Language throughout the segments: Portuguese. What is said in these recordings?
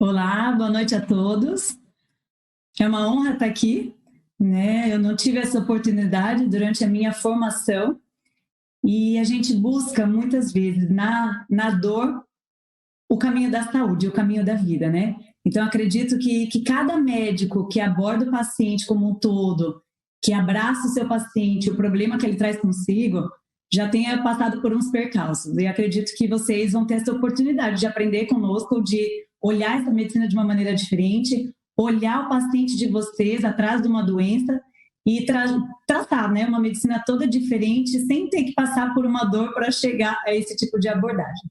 Olá, boa noite a todos. É uma honra estar aqui, né? Eu não tive essa oportunidade durante a minha formação e a gente busca muitas vezes na dor o caminho da saúde, o caminho da vida, né? Então, acredito que cada médico que aborda o paciente como um todo, que abraça o seu paciente, o problema que ele traz consigo, já tenha passado por uns percalços. E acredito que vocês vão ter essa oportunidade de aprender conosco, de olhar essa medicina de uma maneira diferente, olhar o paciente de vocês atrás de uma doença e tratar, né, uma medicina toda diferente, sem ter que passar por uma dor para chegar a esse tipo de abordagem.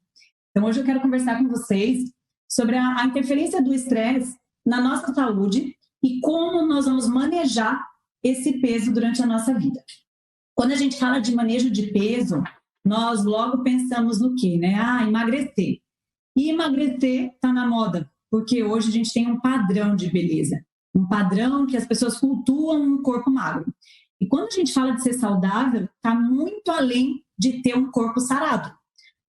Então, hoje eu quero conversar com vocês sobre a interferência do estresse na nossa saúde e como nós vamos manejar esse peso durante a nossa vida. Quando a gente fala de manejo de peso, nós logo pensamos no quê, né? Emagrecer. E emagrecer está na moda, porque hoje a gente tem um padrão de beleza, um padrão que as pessoas cultuam um corpo magro. E quando a gente fala de ser saudável, está muito além de ter um corpo sarado.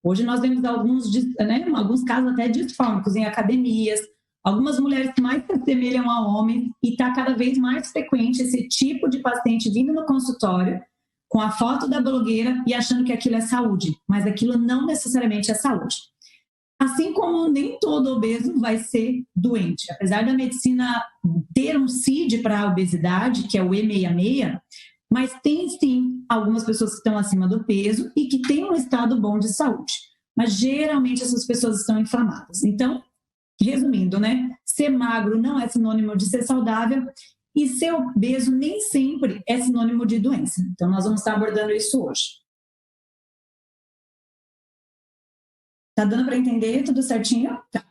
Hoje nós vemos alguns casos até disfórmicos em academias, algumas mulheres que mais se assemelham a homens, e está cada vez mais frequente esse tipo de paciente vindo no consultório com a foto da blogueira e achando que aquilo é saúde, mas aquilo não necessariamente é saúde. Assim como nem todo obeso vai ser doente. Apesar da medicina ter um CID para a obesidade, que é o E66, mas tem sim algumas pessoas que estão acima do peso e que têm um estado bom de saúde. Mas geralmente essas pessoas estão inflamadas. Então, resumindo, né? Ser magro não é sinônimo de ser saudável e ser obeso nem sempre é sinônimo de doença. Então, nós vamos estar abordando isso hoje. Tá dando para entender tudo certinho? Tá.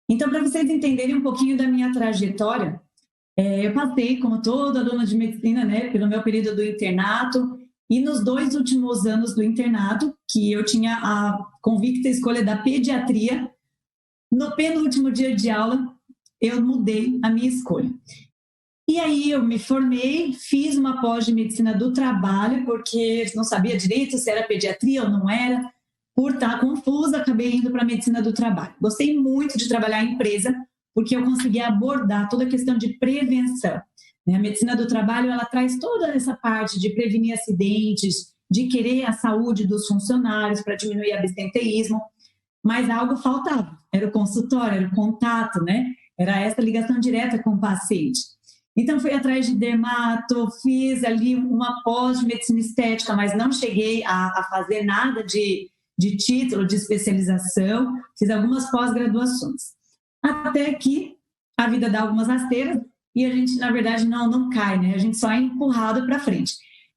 Então, para vocês entenderem um pouquinho da minha trajetória, eu passei, como toda aluna de medicina, né, pelo meu período do internato, e nos 2 últimos anos do internato, que eu tinha a convicta escolha da pediatria, no penúltimo dia de aula, eu mudei a minha escolha. E aí eu me formei, fiz uma pós de medicina do trabalho, porque não sabia direito se era pediatria ou não era. Por estar confusa, acabei indo para a medicina do trabalho. Gostei muito de trabalhar em empresa, porque eu consegui abordar toda a questão de prevenção. A medicina do trabalho, ela traz toda essa parte de prevenir acidentes, de querer a saúde dos funcionários para diminuir o absenteísmo, mas algo faltava. Era o consultório, era o contato, né? Era essa ligação direta com o paciente. Então, fui atrás de dermato, fiz ali uma pós de medicina estética, mas não cheguei a fazer nada de título, de especialização, fiz algumas pós-graduações. Até que a vida dá algumas rasteiras e a gente, na verdade, não cai, né? A gente só é empurrado para frente.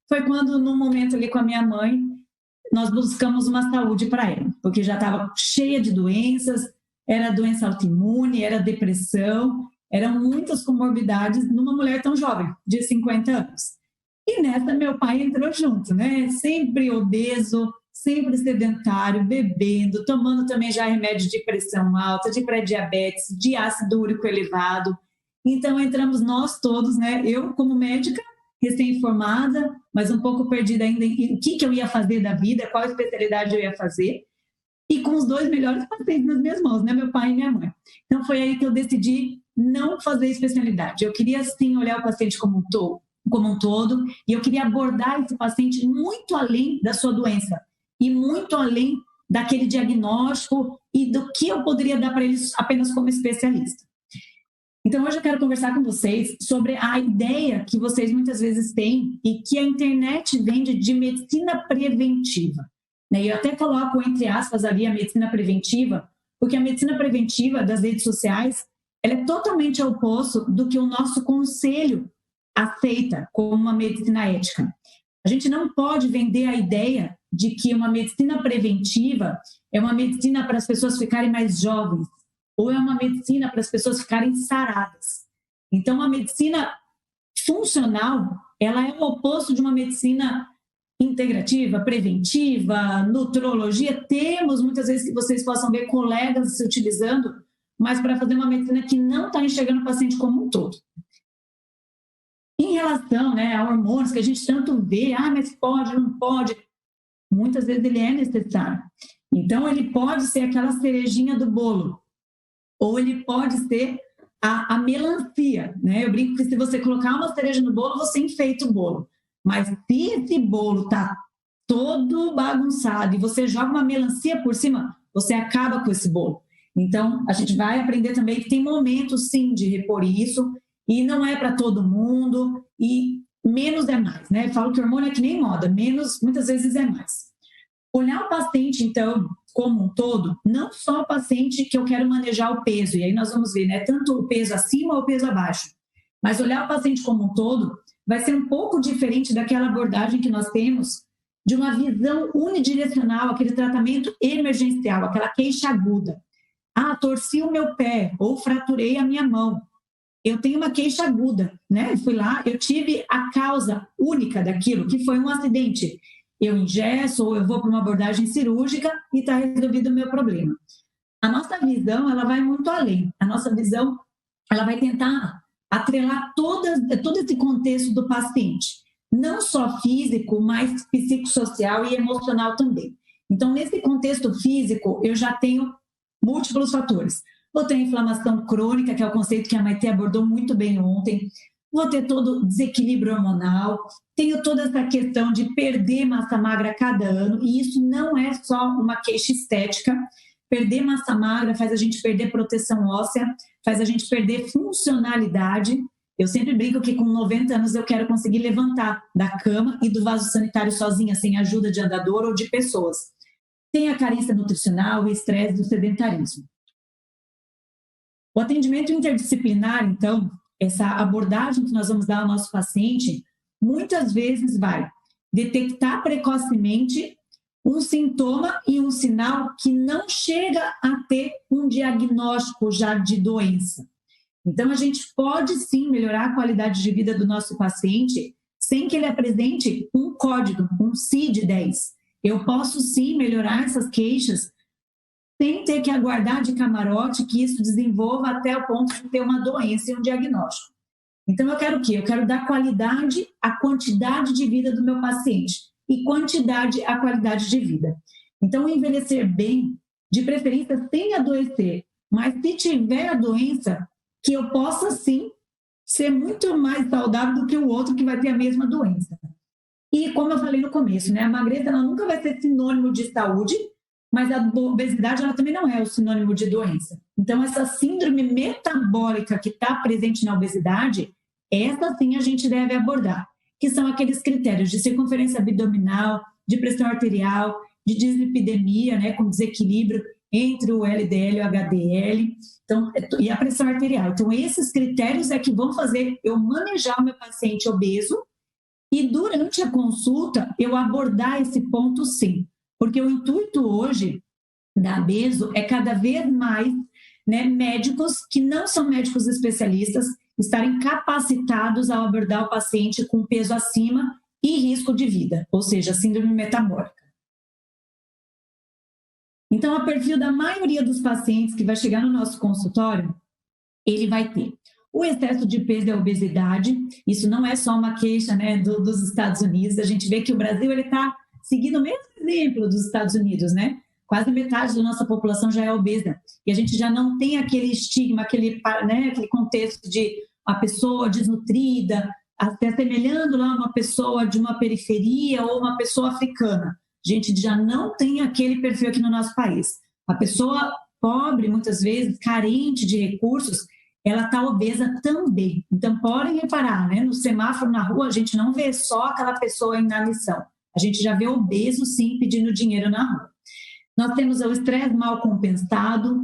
Foi quando, num momento ali com a minha mãe, nós buscamos uma saúde para ela, porque já estava cheia de doenças, era doença autoimune, era depressão, eram muitas comorbidades numa mulher tão jovem, de 50 anos. E nessa meu pai entrou junto, né? Sempre obeso, sempre sedentário, bebendo, tomando também já remédio de pressão alta, de pré-diabetes, de ácido úrico elevado. Então entramos nós todos, né? Eu como médica, recém-formada, mas um pouco perdida ainda em o que eu ia fazer da vida, qual especialidade eu ia fazer, e com os 2 melhores pacientes nas minhas mãos, né? Meu pai e minha mãe. Então foi aí que eu decidi não fazer especialidade. Eu queria sim olhar o paciente como um todo, e eu queria abordar esse paciente muito além da sua doença e muito além daquele diagnóstico e do que eu poderia dar para eles apenas como especialista. Então, hoje eu quero conversar com vocês sobre a ideia que vocês muitas vezes têm e que a internet vende de medicina preventiva. E eu até coloco entre aspas ali a medicina preventiva, porque a medicina preventiva das redes sociais, ela é totalmente ao oposto do que o nosso conselho aceita como uma medicina ética. A gente não pode vender a ideia de que uma medicina preventiva é uma medicina para as pessoas ficarem mais jovens, ou é uma medicina para as pessoas ficarem saradas. Então, a medicina funcional, ela é o oposto de uma medicina integrativa, preventiva, nutrologia. Temos muitas vezes que vocês possam ver colegas se utilizando, mas para fazer uma medicina que não está enxergando o paciente como um todo. Em relação, né, a hormônios que a gente tanto vê, mas pode, não pode, muitas vezes ele é necessário. Então, ele pode ser aquela cerejinha do bolo, ou ele pode ser a melancia, né? Eu brinco que se você colocar uma cereja no bolo, você enfeita o bolo. Mas se esse bolo tá todo bagunçado e você joga uma melancia por cima, você acaba com esse bolo. Então, a gente vai aprender também que tem momentos, sim, de repor isso, e não é para todo mundo, e menos é mais, né? Eu falo que hormônio é que nem moda, menos muitas vezes é mais. Olhar o paciente, então, como um todo, não só o paciente que eu quero manejar o peso, e aí nós vamos ver, né, tanto o peso acima ou o peso abaixo, mas olhar o paciente como um todo vai ser um pouco diferente daquela abordagem que nós temos de uma visão unidirecional, aquele tratamento emergencial, aquela queixa aguda. Ah, torci o meu pé ou fraturei a minha mão. Eu tenho uma queixa aguda, né? Fui lá, eu tive a causa única daquilo, que foi um acidente. Eu engesso ou eu vou para uma abordagem cirúrgica e está resolvido o meu problema. A nossa visão, ela vai muito além. A nossa visão, ela vai tentar atrelar todo esse contexto do paciente, não só físico, mas psicossocial e emocional também. Então, nesse contexto físico, eu já tenho múltiplos fatores. Vou ter inflamação crônica, que é o conceito que a Maitê abordou muito bem ontem. Vou ter todo o desequilíbrio hormonal. Tenho toda essa questão de perder massa magra a cada ano. E isso não é só uma queixa estética. Perder massa magra faz a gente perder proteção óssea, faz a gente perder funcionalidade. Eu sempre brinco que com 90 anos eu quero conseguir levantar da cama e do vaso sanitário sozinha, sem ajuda de andador ou de pessoas. Tem a carência nutricional, o estresse do sedentarismo. O atendimento interdisciplinar, então, essa abordagem que nós vamos dar ao nosso paciente, muitas vezes vai detectar precocemente um sintoma e um sinal que não chega a ter um diagnóstico já de doença. Então, a gente pode sim melhorar a qualidade de vida do nosso paciente sem que ele apresente um código, um CID-10. Eu posso sim melhorar essas queixas sem ter que aguardar de camarote que isso desenvolva até o ponto de ter uma doença e um diagnóstico. Então, eu quero o quê? Eu quero dar qualidade à quantidade de vida do meu paciente e quantidade à qualidade de vida. Então, envelhecer bem, de preferência sem adoecer, mas se tiver a doença, que eu possa, sim, ser muito mais saudável do que o outro que vai ter a mesma doença. E, como eu falei no começo, né, a magreza ela nunca vai ser sinônimo de saúde, mas a obesidade ela também não é o sinônimo de doença. Então, essa síndrome metabólica que está presente na obesidade, essa sim a gente deve abordar, que são aqueles critérios de circunferência abdominal, de pressão arterial, de dislipidemia, né, com desequilíbrio entre o LDL e o HDL, então, e a pressão arterial. Então, esses critérios é que vão fazer eu manejar o meu paciente obeso e durante a consulta eu abordar esse ponto sim. Porque o intuito hoje da Abeso é cada vez mais, né, médicos que não são médicos especialistas estarem capacitados a abordar o paciente com peso acima e risco de vida, ou seja, síndrome metabólica. Então, o perfil da maioria dos pacientes que vai chegar no nosso consultório, ele vai ter o excesso de peso e a obesidade. Isso não é só uma queixa, né, dos Estados Unidos. A gente vê que o Brasil está seguindo o mesmo exemplo dos Estados Unidos, né? Quase metade da nossa população já é obesa. E a gente já não tem aquele estigma, aquele contexto de a pessoa desnutrida, se assemelhando lá a uma pessoa de uma periferia ou uma pessoa africana. A gente já não tem aquele perfil aqui no nosso país. A pessoa pobre, muitas vezes, carente de recursos, ela está obesa também. Então, podem reparar, né? No semáforo, na rua, a gente não vê só aquela pessoa em inanição. A gente já vê obeso, sim, pedindo dinheiro na rua. Nós temos o estresse mal compensado.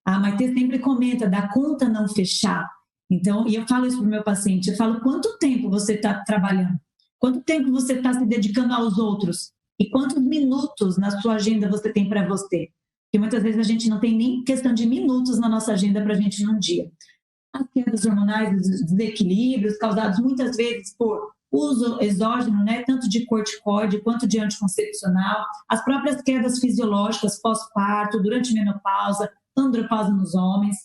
A Maitê sempre comenta da conta não fechar. Então, e eu falo isso para o meu paciente, eu falo, quanto tempo você está trabalhando? Quanto tempo você está se dedicando aos outros? E quantos minutos na sua agenda você tem para você? Porque muitas vezes a gente não tem nem questão de minutos na nossa agenda para a gente num dia. As quedas hormonais, os desequilíbrios causados muitas vezes por uso exógeno, né, tanto de corticoide quanto de anticoncepcional, as próprias quedas fisiológicas pós-parto, durante menopausa, andropausa nos homens.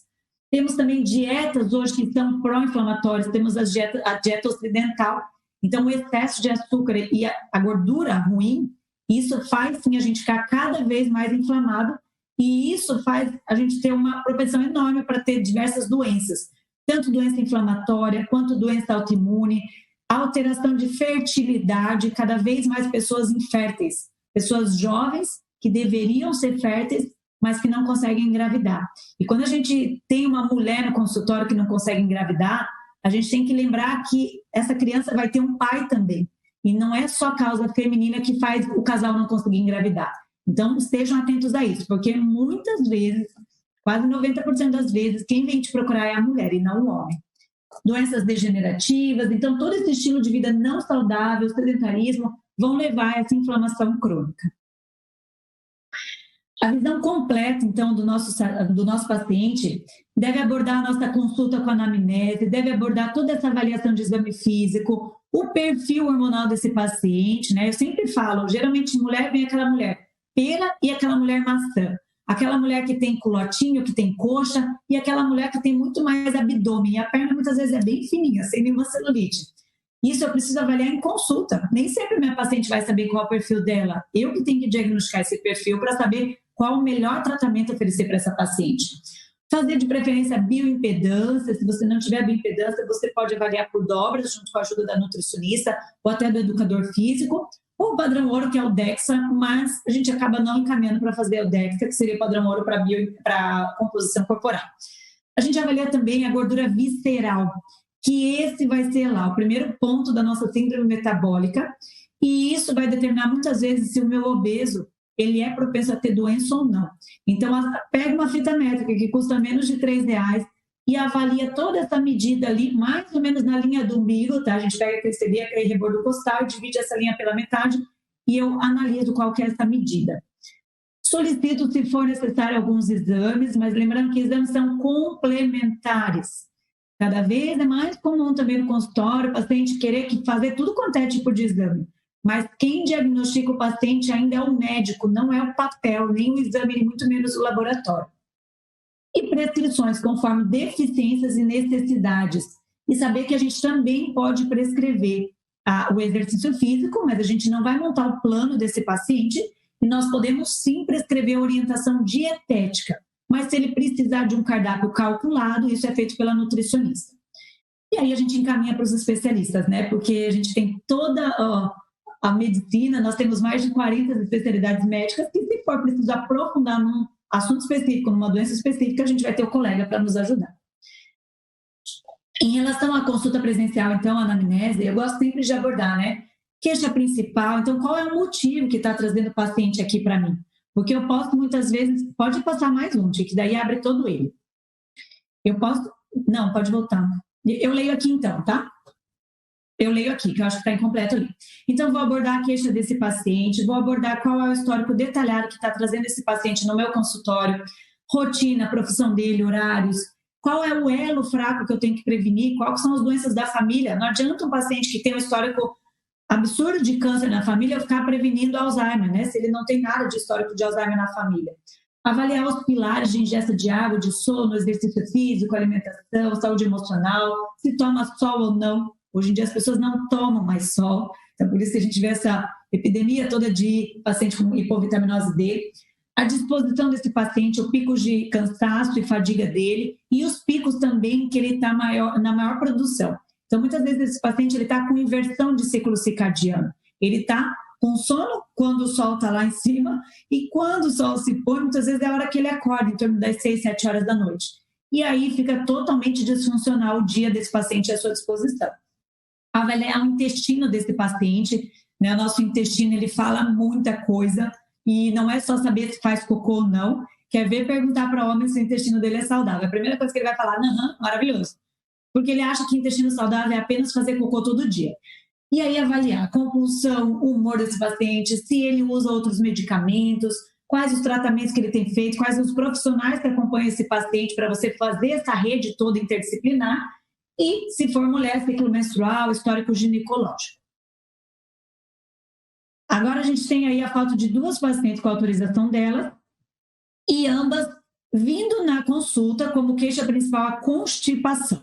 Temos também dietas hoje que são pró-inflamatórias, temos a dieta ocidental. Então, o excesso de açúcar e a gordura ruim, isso faz sim a gente ficar cada vez mais inflamado E isso faz a gente ter uma propensão enorme para ter diversas doenças, tanto doença inflamatória quanto doença autoimune, alteração de fertilidade, cada vez mais pessoas inférteis, pessoas jovens que deveriam ser férteis, mas que não conseguem engravidar. E quando a gente tem uma mulher no consultório que não consegue engravidar, a gente tem que lembrar que essa criança vai ter um pai também. E não é só causa feminina que faz o casal não conseguir engravidar. Então, estejam atentos a isso, porque muitas vezes, quase 90% das vezes, quem vem te procurar é a mulher e não o homem. Doenças degenerativas, então todo esse estilo de vida não saudável, sedentarismo, vão levar a essa inflamação crônica. A visão completa, então, do nosso paciente deve abordar a nossa consulta com a anamnese, deve abordar toda essa avaliação de exame físico, o perfil hormonal desse paciente, né? Eu sempre falo, geralmente mulher vem aquela mulher pera e aquela mulher maçã. Aquela mulher que tem culotinho, que tem coxa, e aquela mulher que tem muito mais abdômen. E a perna muitas vezes é bem fininha, sem nenhuma celulite. Isso eu preciso avaliar em consulta. Nem sempre minha paciente vai saber qual é o perfil dela. Eu que tenho que diagnosticar esse perfil para saber qual o melhor tratamento a oferecer para essa paciente. Fazer de preferência bioimpedância. Se você não tiver bioimpedância, você pode avaliar por dobras, junto com a ajuda da nutricionista ou até do educador físico. Ou o padrão ouro, que é o DEXA, mas a gente acaba não encaminhando para fazer o DEXA, que seria o padrão ouro para composição corporal. A gente avalia também a gordura visceral, que esse vai ser lá o primeiro ponto da nossa síndrome metabólica, e isso vai determinar muitas vezes se o meu obeso ele é propenso a ter doença ou não. Então, pega uma fita métrica que custa menos de R$3 e avalia toda essa medida ali, mais ou menos na linha do umbigo, tá? A gente pega aquele celíaco e rebordo costal, divide essa linha pela metade e eu analiso qual que é essa medida. Solicito, se for necessário, alguns exames, mas lembrando que exames são complementares. Cada vez é mais comum também no consultório o paciente querer fazer tudo quanto é tipo de exame. Mas quem diagnostica o paciente ainda é o médico, não é o papel, nem o exame, nem muito menos o laboratório. E prescrições conforme deficiências e necessidades. E saber que a gente também pode prescrever o exercício físico, mas a gente não vai montar o plano desse paciente e nós podemos sim prescrever orientação dietética. Mas se ele precisar de um cardápio calculado, isso é feito pela nutricionista. E aí a gente encaminha para os especialistas, né? Porque a gente tem toda a medicina, nós temos mais de 40 especialidades médicas que, se for preciso aprofundar num assunto específico, numa doença específica, a gente vai ter o colega para nos ajudar. Em relação à consulta presencial, então, a anamnese, eu gosto sempre de abordar, né? Queixa principal, então, qual é o motivo que está trazendo o paciente aqui para mim? Porque eu posso, muitas vezes, pode passar mais um, que daí abre todo ele. Eu posso... Não, pode voltar. Eu leio aqui, então, tá? Eu leio aqui, que eu acho que está incompleto ali. Então, vou abordar a queixa desse paciente, vou abordar qual é o histórico detalhado que está trazendo esse paciente no meu consultório, rotina, profissão dele, horários, qual é o elo fraco que eu tenho que prevenir, quais são as doenças da família. Não adianta um paciente que tem um histórico absurdo de câncer na família ficar prevenindo Alzheimer, né? Se ele não tem nada de histórico de Alzheimer na família. Avaliar os pilares de ingesta de água, de sono, exercício físico, alimentação, saúde emocional, se toma sol ou não. Hoje em dia as pessoas não tomam mais sol, então por isso que a gente vê essa epidemia toda de paciente com hipovitaminose D. A disposição desse paciente, o pico de cansaço e fadiga dele e os picos também que ele está na maior produção. Então muitas vezes esse paciente está com inversão de ciclo circadiano. Ele está com sono quando o sol está lá em cima e quando o sol se põe, muitas vezes é a hora que ele acorda, em torno das 6, 7 horas da noite. E aí fica totalmente disfuncional o dia desse paciente à sua disposição. Avaliar o intestino desse paciente, né? O nosso intestino, ele fala muita coisa e não é só saber se faz cocô ou não. Quer ver, perguntar para o homem se o intestino dele é saudável. A primeira coisa que ele vai falar, maravilhoso. Porque ele acha que intestino saudável é apenas fazer cocô todo dia. E aí avaliar a compulsão, o humor desse paciente, se ele usa outros medicamentos, quais os tratamentos que ele tem feito, quais os profissionais que acompanham esse paciente para você fazer essa rede toda interdisciplinar. E, se for mulher, ciclo menstrual, histórico ginecológico. Agora a gente tem aí a foto de 2 pacientes com a autorização delas e ambas vindo na consulta como queixa principal a constipação.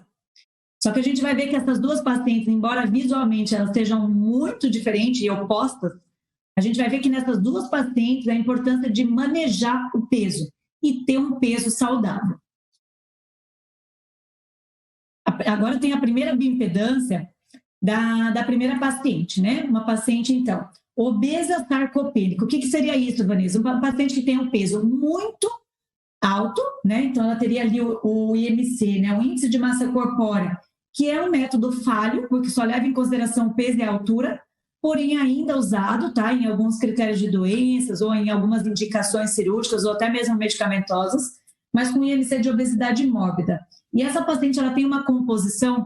Só que a gente vai ver que essas 2 pacientes, embora visualmente elas sejam muito diferentes e opostas, a gente vai ver que nessas 2 pacientes a importância de manejar o peso. e ter um peso saudável. Agora tem a primeira bioimpedância da primeira paciente, né? Uma paciente, então, obesa sarcopênica. O que seria isso, Vanessa? Um paciente que tem um peso muito alto, né? Então, ela teria ali o IMC, né? O índice de massa corpórea, que é um método falho, porque só leva em consideração o peso e a altura, porém ainda usado, tá? Em alguns critérios de doenças ou em algumas indicações cirúrgicas ou até mesmo medicamentosas, mas com IMC de obesidade mórbida. E essa paciente, ela tem uma composição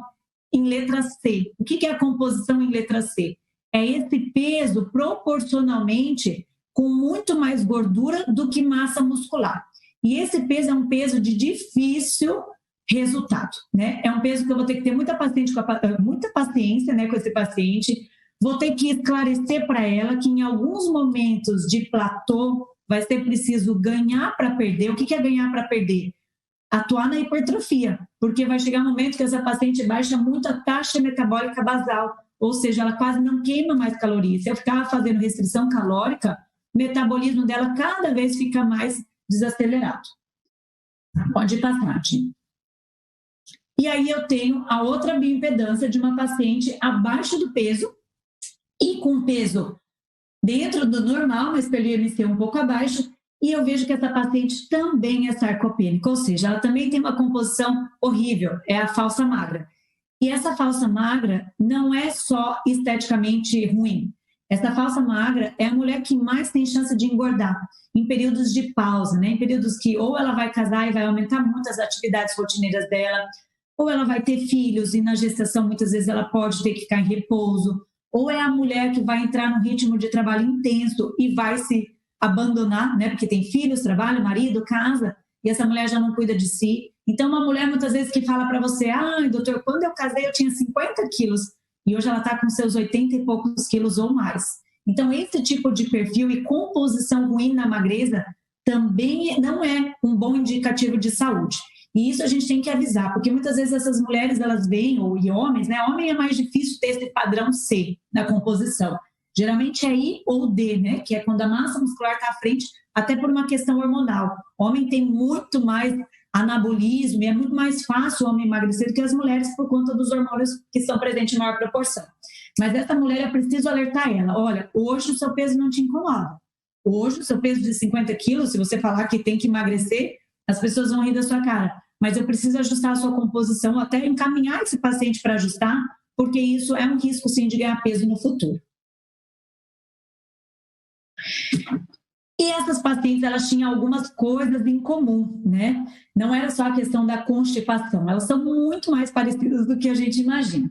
em letra C. O que é a composição em letra C? É esse peso proporcionalmente com muito mais gordura do que massa muscular. E esse peso é um peso de difícil resultado, né? É um peso que eu vou ter que ter muita paciência, né, com esse paciente. Vou ter que esclarecer para ela que em alguns momentos de platô vai ser preciso ganhar para perder. O que é ganhar para perder? Atuar na hipertrofia, porque vai chegar um momento que essa paciente baixa muito a taxa metabólica basal, ou seja, ela quase não queima mais calorias. Se eu ficar fazendo restrição calórica, o metabolismo dela cada vez fica mais desacelerado. Pode passar, Tim. E aí eu tenho a outra bioimpedância de uma paciente abaixo do peso e com peso dentro do normal, mas pelo IMC um pouco abaixo, e eu vejo que essa paciente também é sarcopênica, ou seja, ela também tem uma composição horrível, é a falsa magra. E essa falsa magra não é só esteticamente ruim. Essa falsa magra é a mulher que mais tem chance de engordar em períodos de pausa, né? Em períodos que ou ela vai casar e vai aumentar muito as atividades rotineiras dela, ou ela vai ter filhos e na gestação muitas vezes ela pode ter que ficar em repouso, ou é a mulher que vai entrar num ritmo de trabalho intenso e vai se abandonar, né? Porque tem filhos, trabalho, marido, casa, e essa mulher já não cuida de si. Então, uma mulher muitas vezes que fala para você, doutor, quando eu casei eu tinha 50 quilos e hoje ela está com seus 80 e poucos quilos ou mais. Então, esse tipo de perfil e composição ruim na magreza também não é um bom indicativo de saúde. E isso a gente tem que avisar, porque muitas vezes essas mulheres, elas vêm, e homens, né? Homem é mais difícil ter esse padrão C na composição. Geralmente é I ou D, né? Que é quando a massa muscular está à frente, até por uma questão hormonal. O homem tem muito mais anabolismo e é muito mais fácil o homem emagrecer do que as mulheres por conta dos hormônios que são presentes em maior proporção. Mas essa mulher, eu preciso alertar ela, olha, hoje o seu peso não te incomoda. Hoje o seu peso de 50 quilos, se você falar que tem que emagrecer, as pessoas vão rir da sua cara. Mas eu preciso ajustar a sua composição, até encaminhar esse paciente para ajustar, porque isso é um risco, sim, de ganhar peso no futuro. E essas pacientes, elas tinham algumas coisas em comum, né? Não era só a questão da constipação, elas são muito mais parecidas do que a gente imagina.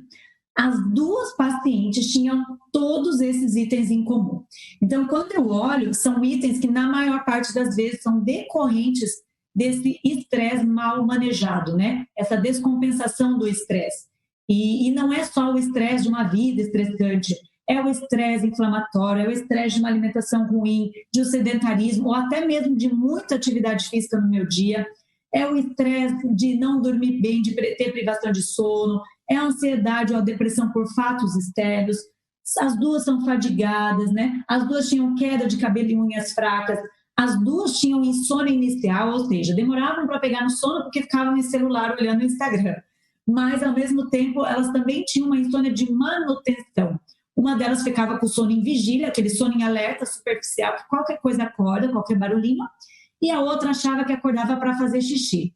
As duas pacientes tinham todos esses itens em comum. Então, quando eu olho, são itens que, na maior parte das vezes, são decorrentes desse estresse mal manejado, né? Essa descompensação do estresse. E não é só o estresse de uma vida estressante, é o estresse inflamatório, é o estresse de uma alimentação ruim, de um sedentarismo, ou até mesmo de muita atividade física no meu dia, é o estresse de não dormir bem, de ter privação de sono, é a ansiedade ou a depressão por fatos externos. As duas são fadigadas, né? As duas tinham queda de cabelo e unhas fracas, as duas tinham insônia inicial, ou seja, demoravam para pegar no sono porque ficavam em celular olhando o Instagram. Mas, ao mesmo tempo, elas também tinham uma insônia de manutenção. Uma delas ficava com sono em vigília, aquele sono em alerta superficial, que qualquer coisa acorda, qualquer barulhinho, e a outra achava que acordava para fazer xixi.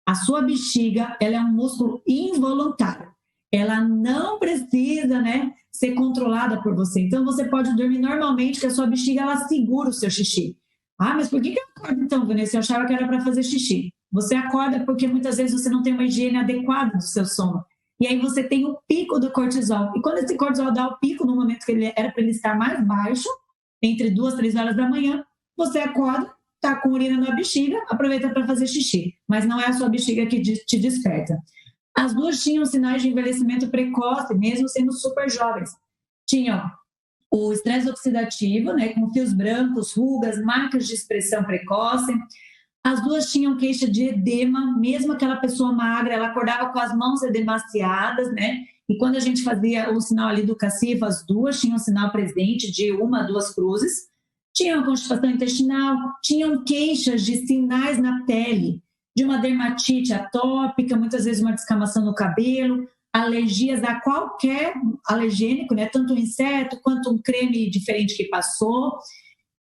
A sua bexiga, ela é um músculo involuntário. Ela não precisa, né, ser controlada por você. Então, você pode dormir normalmente, que a sua bexiga, ela segura o seu xixi. Mas por que eu acordo então, Vanessa? Eu achava que era para fazer xixi. Você acorda porque muitas vezes você não tem uma higiene adequada do seu sono. E aí você tem o pico do cortisol. E quando esse cortisol dá o pico, no momento que ele era para ele estar mais baixo, entre 2, 3 horas da manhã, você acorda, está com urina na bexiga, aproveita para fazer xixi. Mas não é a sua bexiga que te desperta. As duas tinham sinais de envelhecimento precoce, mesmo sendo super jovens. Tinham o estresse oxidativo, né, com fios brancos, rugas, marcas de expressão precoce. As duas tinham queixa de edema, mesmo aquela pessoa magra, ela acordava com as mãos edemaciadas, né? E quando a gente fazia o sinal ali do cacifo, as duas tinham um sinal presente de 1 a 2 cruzes. tinham constipação intestinal, tinham queixas de sinais na pele, de uma dermatite atópica, muitas vezes uma descamação no cabelo, alergias a qualquer alergênico, né? Tanto um inseto quanto um creme diferente que passou,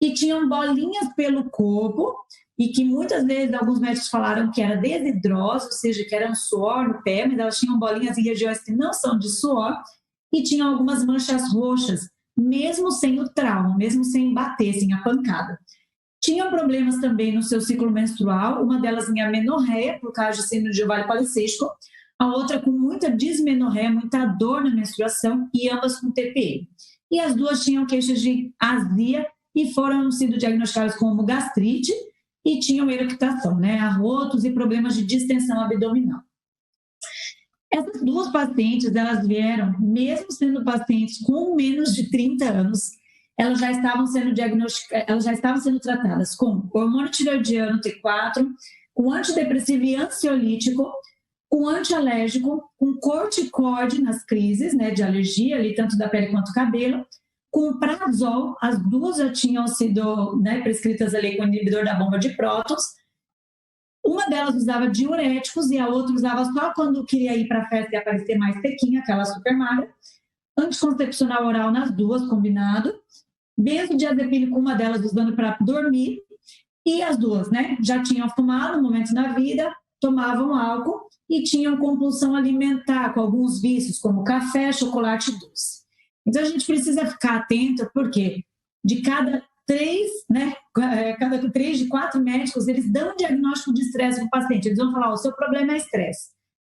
e tinham bolinhas pelo corpo, e que muitas vezes alguns médicos falaram que era desidrose, ou seja, que era um suor no pé, mas elas tinham bolinhas em regiões que não são de suor, e tinham algumas manchas roxas, mesmo sem o trauma, mesmo sem bater, sem a pancada. Tinham problemas também no seu ciclo menstrual, uma delas em amenorreia, por causa de síndrome de ovário policístico, a outra com muita dismenorreia, muita dor na menstruação, e ambas com TPM. E as duas tinham queixas de azia e foram sido diagnosticadas como gastrite e tinham eructação, né, arrotos e problemas de distensão abdominal. Essas duas pacientes, elas vieram, mesmo sendo pacientes com menos de 30 anos, elas já estavam sendo diagnosticadas, elas já estavam sendo tratadas com hormônio tireoidiano T4, com antidepressivo e ansiolítico, com antialérgico, com corticoide nas crises, né, de alergia, ali, tanto da pele quanto do cabelo, com prazol, as duas já tinham sido, né, prescritas ali com inibidor da bomba de prótons. Uma delas usava diuréticos e a outra usava só quando queria ir para a festa e aparecer mais sequinha, aquela super magra. Anticoncepcional oral nas duas, combinado. Benzodiazepínico, uma delas usando para dormir. E as duas, né, já tinham fumado no momento da vida, tomavam álcool e tinham compulsão alimentar com alguns vícios, como café, chocolate doce. Então, a gente precisa ficar atento, porque de cada 3, né, cada 3 de 4 médicos, eles dão um diagnóstico de estresse para o paciente. Eles vão falar, o seu problema é estresse.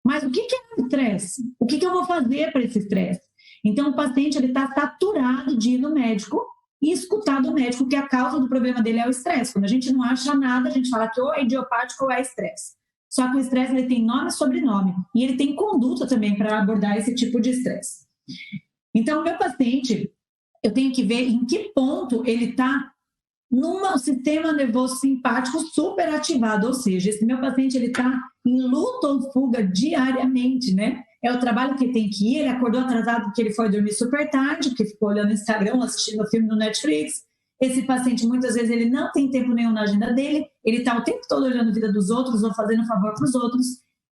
Mas o que é estresse? O que eu vou fazer para esse estresse? Então, o paciente está saturado de ir no médico e escutar do médico que a causa do problema dele é o estresse. Quando a gente não acha nada, a gente fala que ou é idiopático ou é estresse. Só que o estresse ele tem nome e sobrenome. E ele tem conduta também para abordar esse tipo de estresse. Então, o meu paciente, eu tenho que ver em que ponto ele está num sistema nervoso simpático super ativado, ou seja, esse meu paciente ele está em luta ou fuga diariamente, né? É o trabalho que ele tem que ir, ele acordou atrasado porque ele foi dormir super tarde, porque ficou olhando no Instagram, assistindo filme no Netflix. Esse paciente, muitas vezes, ele não tem tempo nenhum na agenda dele, ele está o tempo todo olhando a vida dos outros ou fazendo favor para os outros,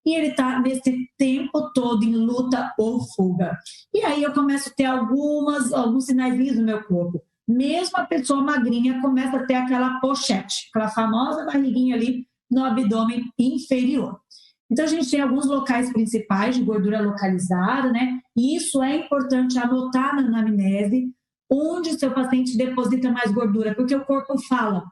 e ele está nesse tempo todo em luta ou fuga. E aí eu começo a ter alguns sinaizinhos no meu corpo. Mesmo a pessoa magrinha começa a ter aquela pochete, aquela famosa barriguinha ali no abdômen inferior. Então, a gente tem alguns locais principais de gordura localizada, né? E isso é importante anotar na anamnese, onde o seu paciente deposita mais gordura, porque o corpo fala.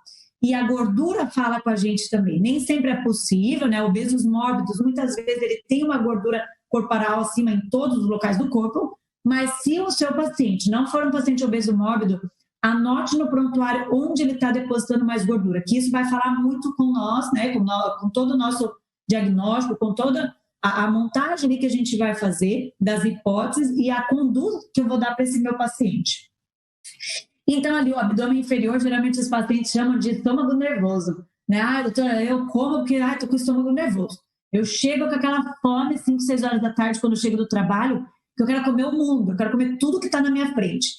E a gordura fala com a gente também. Nem sempre é possível, né? Obesos mórbidos, muitas vezes ele tem uma gordura corporal acima em todos os locais do corpo, mas se o seu paciente não for um paciente obeso mórbido, anote no prontuário onde ele está depositando mais gordura, que isso vai falar muito com nós, né? Com todo o nosso diagnóstico, com toda a montagem ali que a gente vai fazer das hipóteses e a conduta que eu vou dar para esse meu paciente. Então, ali, o abdômen inferior, geralmente os pacientes chamam de estômago nervoso, né? Ah, doutora, eu como porque estou com o estômago nervoso. Eu chego com aquela fome, 5, 6 horas da tarde, quando eu chego do trabalho, que eu quero comer o mundo, eu quero comer tudo que está na minha frente.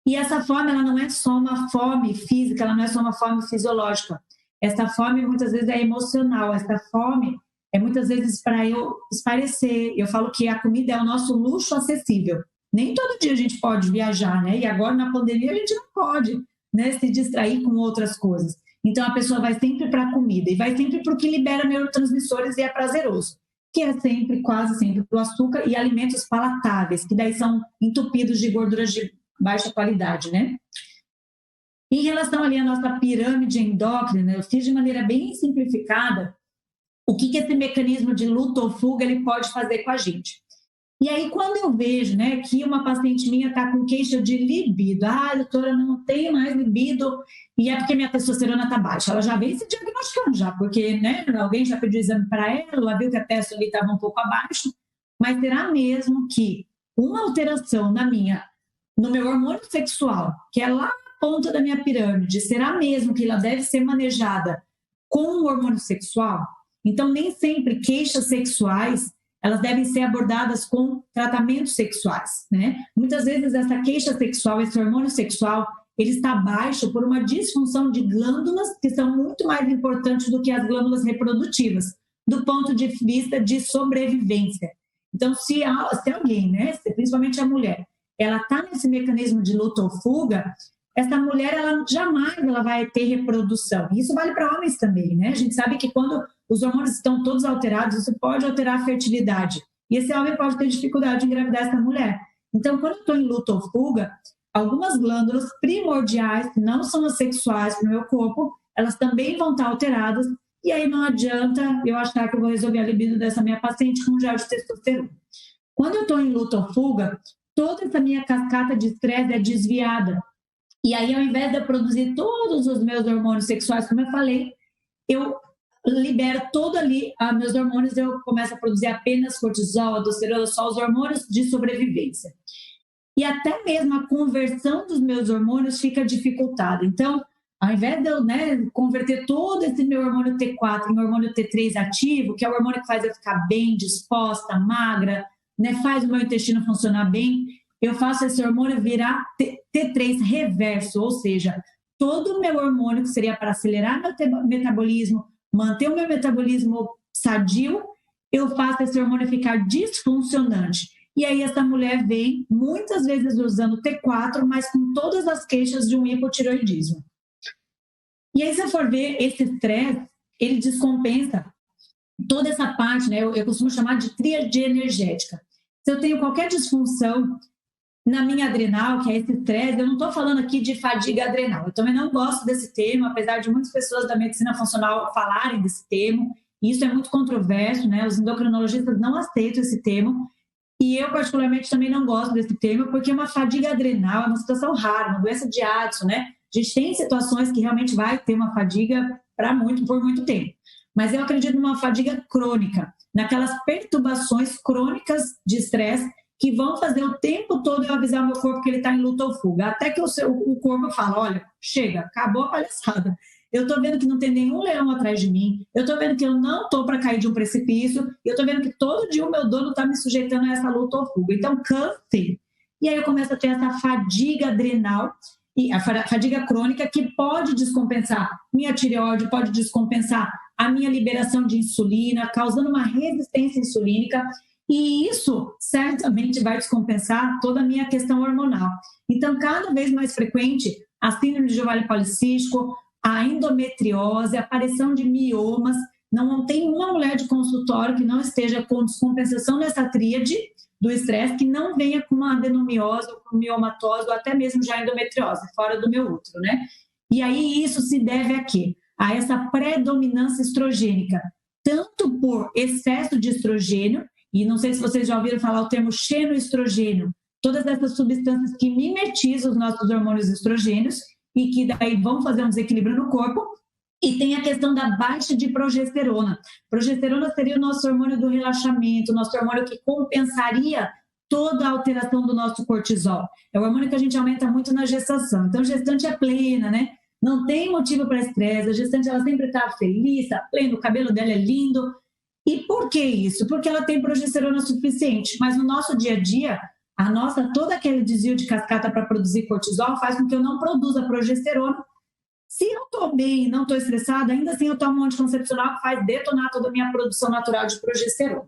E essa fome, ela não é só uma fome física, ela não é só uma fome fisiológica. Essa fome, muitas vezes, é emocional. Essa fome é, muitas vezes, para eu esparecer. Eu falo que a comida é o nosso luxo acessível. Nem todo dia a gente pode viajar, né? E agora, na pandemia, a gente não pode, né, se distrair com outras coisas. Então, a pessoa vai sempre para a comida e vai sempre para o que libera neurotransmissores e é prazeroso, que é sempre, quase sempre, o açúcar e alimentos palatáveis, que daí são entupidos de gorduras de baixa qualidade, né? Em relação ali à nossa pirâmide endócrina, eu fiz de maneira bem simplificada o que esse mecanismo de luta ou fuga ele pode fazer com a gente. E aí, quando eu vejo, né, que uma paciente minha está com queixa de libido, doutora, não tenho mais libido, e é porque minha testosterona está baixa, ela já vem se diagnosticando já, porque, né, alguém já pediu exame para ela viu que a testo ali estava um pouco abaixo, mas será mesmo que uma alteração no meu hormônio sexual, que é lá na ponta da minha pirâmide, será mesmo que ela deve ser manejada com o hormônio sexual? Então, nem sempre queixas sexuais elas devem ser abordadas com tratamentos sexuais, né? Muitas vezes essa queixa sexual, esse hormônio sexual, ele está baixo por uma disfunção de glândulas que são muito mais importantes do que as glândulas reprodutivas, do ponto de vista de sobrevivência. Então, se alguém, né, principalmente a mulher, ela está nesse mecanismo de luta ou fuga, essa mulher, ela jamais vai ter reprodução. Isso vale para homens também, né? A gente sabe que quando os hormônios estão todos alterados, isso pode alterar a fertilidade. E esse homem pode ter dificuldade de engravidar essa mulher. Então, quando eu estou em luta ou fuga, algumas glândulas primordiais, que não são as sexuais para o meu corpo, elas também vão estar alteradas. E aí não adianta eu achar que eu vou resolver a libido dessa minha paciente com um gel de testosterona. Quando eu estou em luta ou fuga, toda essa minha cascata de estresse é desviada. E aí, ao invés de eu produzir todos os meus hormônios sexuais, como eu falei, eu libero todo ali meus hormônios, eu começo a produzir apenas cortisol, aldosterona, só os hormônios de sobrevivência. E até mesmo a conversão dos meus hormônios fica dificultada. Então, ao invés de eu, né, converter todo esse meu hormônio T4 em hormônio T3 ativo, que é o hormônio que faz eu ficar bem disposta, magra, né, faz o meu intestino funcionar bem, eu faço esse hormônio virar T3 reverso, ou seja, todo o meu hormônio que seria para acelerar meu metabolismo, manter o meu metabolismo sadio, eu faço esse hormônio ficar disfuncionante. E aí essa mulher vem, muitas vezes usando T4, mas com todas as queixas de um hipotireoidismo. E aí, se eu for ver, esse estresse, ele descompensa toda essa parte, né? Eu costumo chamar de tríade energética. Se eu tenho qualquer disfunção na minha adrenal, que é esse estresse, eu não estou falando aqui de fadiga adrenal. Eu também não gosto desse termo, apesar de muitas pessoas da medicina funcional falarem desse termo. Isso é muito controverso, né? Os endocrinologistas não aceitam esse termo. E eu, particularmente, também não gosto desse termo, porque uma fadiga adrenal é uma situação rara, uma doença de Addison, né? A gente tem situações que realmente vai ter uma fadiga por muito tempo. Mas eu acredito numa fadiga crônica, naquelas perturbações crônicas de estresse que vão fazer o tempo todo eu avisar o meu corpo que ele está em luta ou fuga. Até que o corpo fala, olha, chega, acabou a palhaçada. Eu estou vendo que não tem nenhum leão atrás de mim, eu estou vendo que eu não estou para cair de um precipício, e eu estou vendo que todo dia o meu dono está me sujeitando a essa luta ou fuga. Então, cansei. E aí eu começo a ter essa fadiga adrenal, e a fadiga crônica, que pode descompensar minha tireoide, pode descompensar a minha liberação de insulina, causando uma resistência insulínica, e isso certamente vai descompensar toda a minha questão hormonal. Então, cada vez mais frequente, a síndrome de ovário policístico, a endometriose, a aparição de miomas. Não tem uma mulher de consultório que não esteja com descompensação nessa tríade do estresse, que não venha com uma adenomiose, ou com miomatose, ou até mesmo já endometriose, fora do meu útero, né? E aí isso se deve a quê? A essa predominância estrogênica, tanto por excesso de estrogênio, e não sei se vocês já ouviram falar o termo xenoestrogênio, todas essas substâncias que mimetizam os nossos hormônios estrogênios e que daí vão fazer um desequilíbrio no corpo. E tem a questão da baixa de progesterona. Progesterona seria o nosso hormônio do relaxamento, o nosso hormônio que compensaria toda a alteração do nosso cortisol. É o hormônio que a gente aumenta muito na gestação. Então, a gestante é plena, né? Não tem motivo para estresse. A gestante, ela sempre está feliz, está plena, o cabelo dela é lindo. E por que isso? Porque ela tem progesterona suficiente. Mas no nosso dia a dia, todo aquele desvio de cascata para produzir cortisol faz com que eu não produza progesterona. Se eu estou bem e não estou estressada, ainda assim eu tomo um anticoncepcional que faz detonar toda a minha produção natural de progesterona.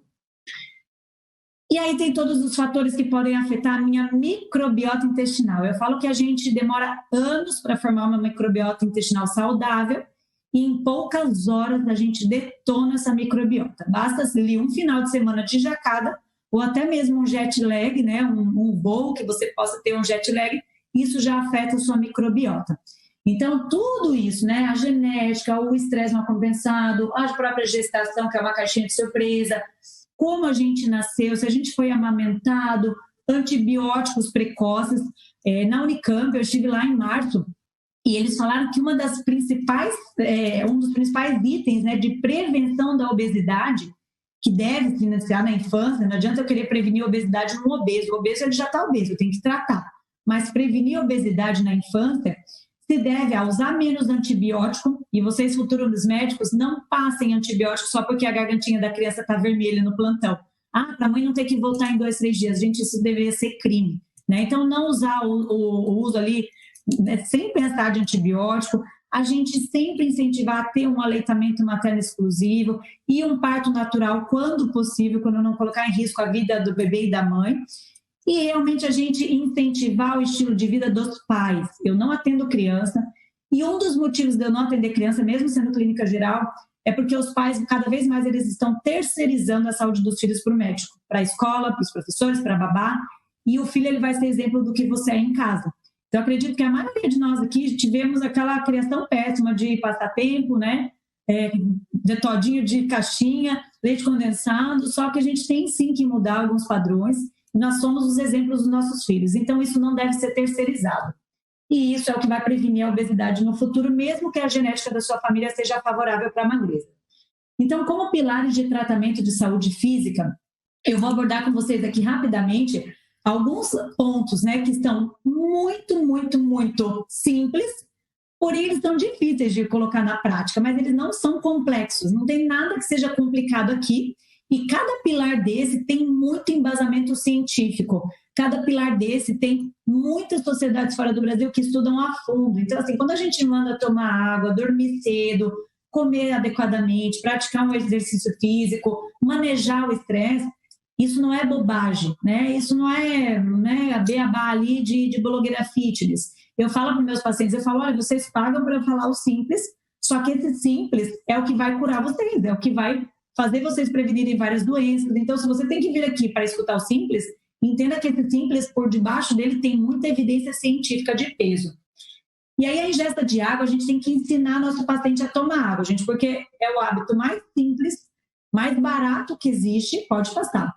E aí tem todos os fatores que podem afetar a minha microbiota intestinal. Eu falo que a gente demora anos para formar uma microbiota intestinal saudável e em poucas horas a gente detona essa microbiota. Basta ali um final de semana de jacada ou até mesmo um jet lag, né? um voo que você possa ter um jet lag, isso já afeta a sua microbiota. Então, tudo isso, né? A genética, o estresse não compensado, a própria gestação, que é uma caixinha de surpresa, como a gente nasceu, se a gente foi amamentado, antibióticos precoces. Na Unicamp, eu estive lá em março, e eles falaram que um dos principais itens, né, de prevenção da obesidade, que deve se iniciar na infância, não adianta eu querer prevenir a obesidade no obeso. O obeso, ele já está obeso, eu tenho que tratar. Mas prevenir a obesidade na infância se deve a usar menos antibiótico, e vocês, futuros médicos, não passem antibiótico só porque a gargantinha da criança está vermelha no plantão. Para a mãe não ter que voltar em 2, 3 dias. Gente, isso deveria ser crime, né? Então, não usar o uso ali né, sem pensar de antibiótico, a gente sempre incentivar a ter um aleitamento materno exclusivo e um parto natural quando possível, quando não colocar em risco a vida do bebê e da mãe. E realmente a gente incentivar o estilo de vida dos pais. Eu não atendo criança, e um dos motivos de eu não atender criança, mesmo sendo clínica geral, é porque os pais, cada vez mais, eles estão terceirizando a saúde dos filhos para o médico, para a escola, para os professores, para a babá, e o filho ele vai ser exemplo do que você é em casa. Então, acredito que a maioria de nós aqui tivemos aquela criação péssima de passatempo, né? De todinho de caixinha, leite condensado, só que a gente tem sim que mudar alguns padrões, e nós somos os exemplos dos nossos filhos, então isso não deve ser terceirizado. E isso é o que vai prevenir a obesidade no futuro, mesmo que a genética da sua família seja favorável para a magreza. Então, como pilares de tratamento de saúde física, eu vou abordar com vocês aqui rapidamente alguns pontos, né, que estão muito simples, porém eles são difíceis de colocar na prática, mas eles não são complexos, não tem nada que seja complicado aqui, e cada pilar desse tem muito embasamento científico. Cada pilar desse tem muitas sociedades fora do Brasil que estudam a fundo. Então, assim, quando a gente manda tomar água, dormir cedo, comer adequadamente, praticar um exercício físico, manejar o estresse, isso não é bobagem, né? Isso não é, né, a beabá ali de blogueira fitness. Eu falo para meus pacientes, eu falo, olha, vocês pagam para eu falar o simples, só que esse simples é o que vai curar vocês, é o que vai fazer vocês prevenirem várias doenças. Então, se você tem que vir aqui para escutar o simples, entenda que esse simples, por debaixo dele, tem muita evidência científica de peso. E aí, a ingesta de água, a gente tem que ensinar nosso paciente a tomar água, gente, porque é o hábito mais simples, mais barato que existe, pode passar.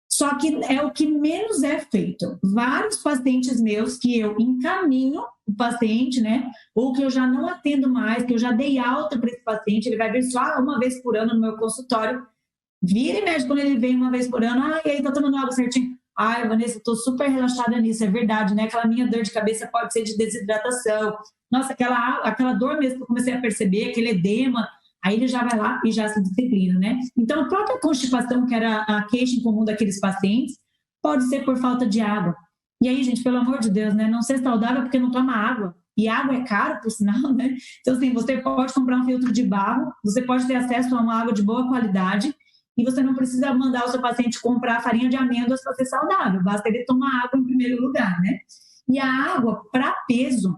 Só que é o que menos é feito. Vários pacientes meus que eu encaminho o paciente, né, ou que eu já não atendo mais, que eu já dei alta para esse paciente, ele vai vir só uma vez por ano no meu consultório, vira e mexe quando ele vem uma vez por ano, e aí tá tomando água certinho. Ai, Vanessa, eu tô super relaxada nisso, é verdade, né? Aquela minha dor de cabeça pode ser de desidratação. Nossa, aquela dor mesmo que eu comecei a perceber, aquele edema, aí ele já vai lá e já se disciplina, né? Então, a própria constipação, que era a queixa em comum daqueles pacientes, pode ser por falta de água. E aí, gente, pelo amor de Deus, né? Não ser saudável porque não toma água. E água é caro, por sinal, né? Então, assim, você pode comprar um filtro de barro, você pode ter acesso a uma água de boa qualidade, e você não precisa mandar o seu paciente comprar farinha de amêndoas para ser saudável, basta ele tomar água em primeiro lugar, né? E a água, para peso,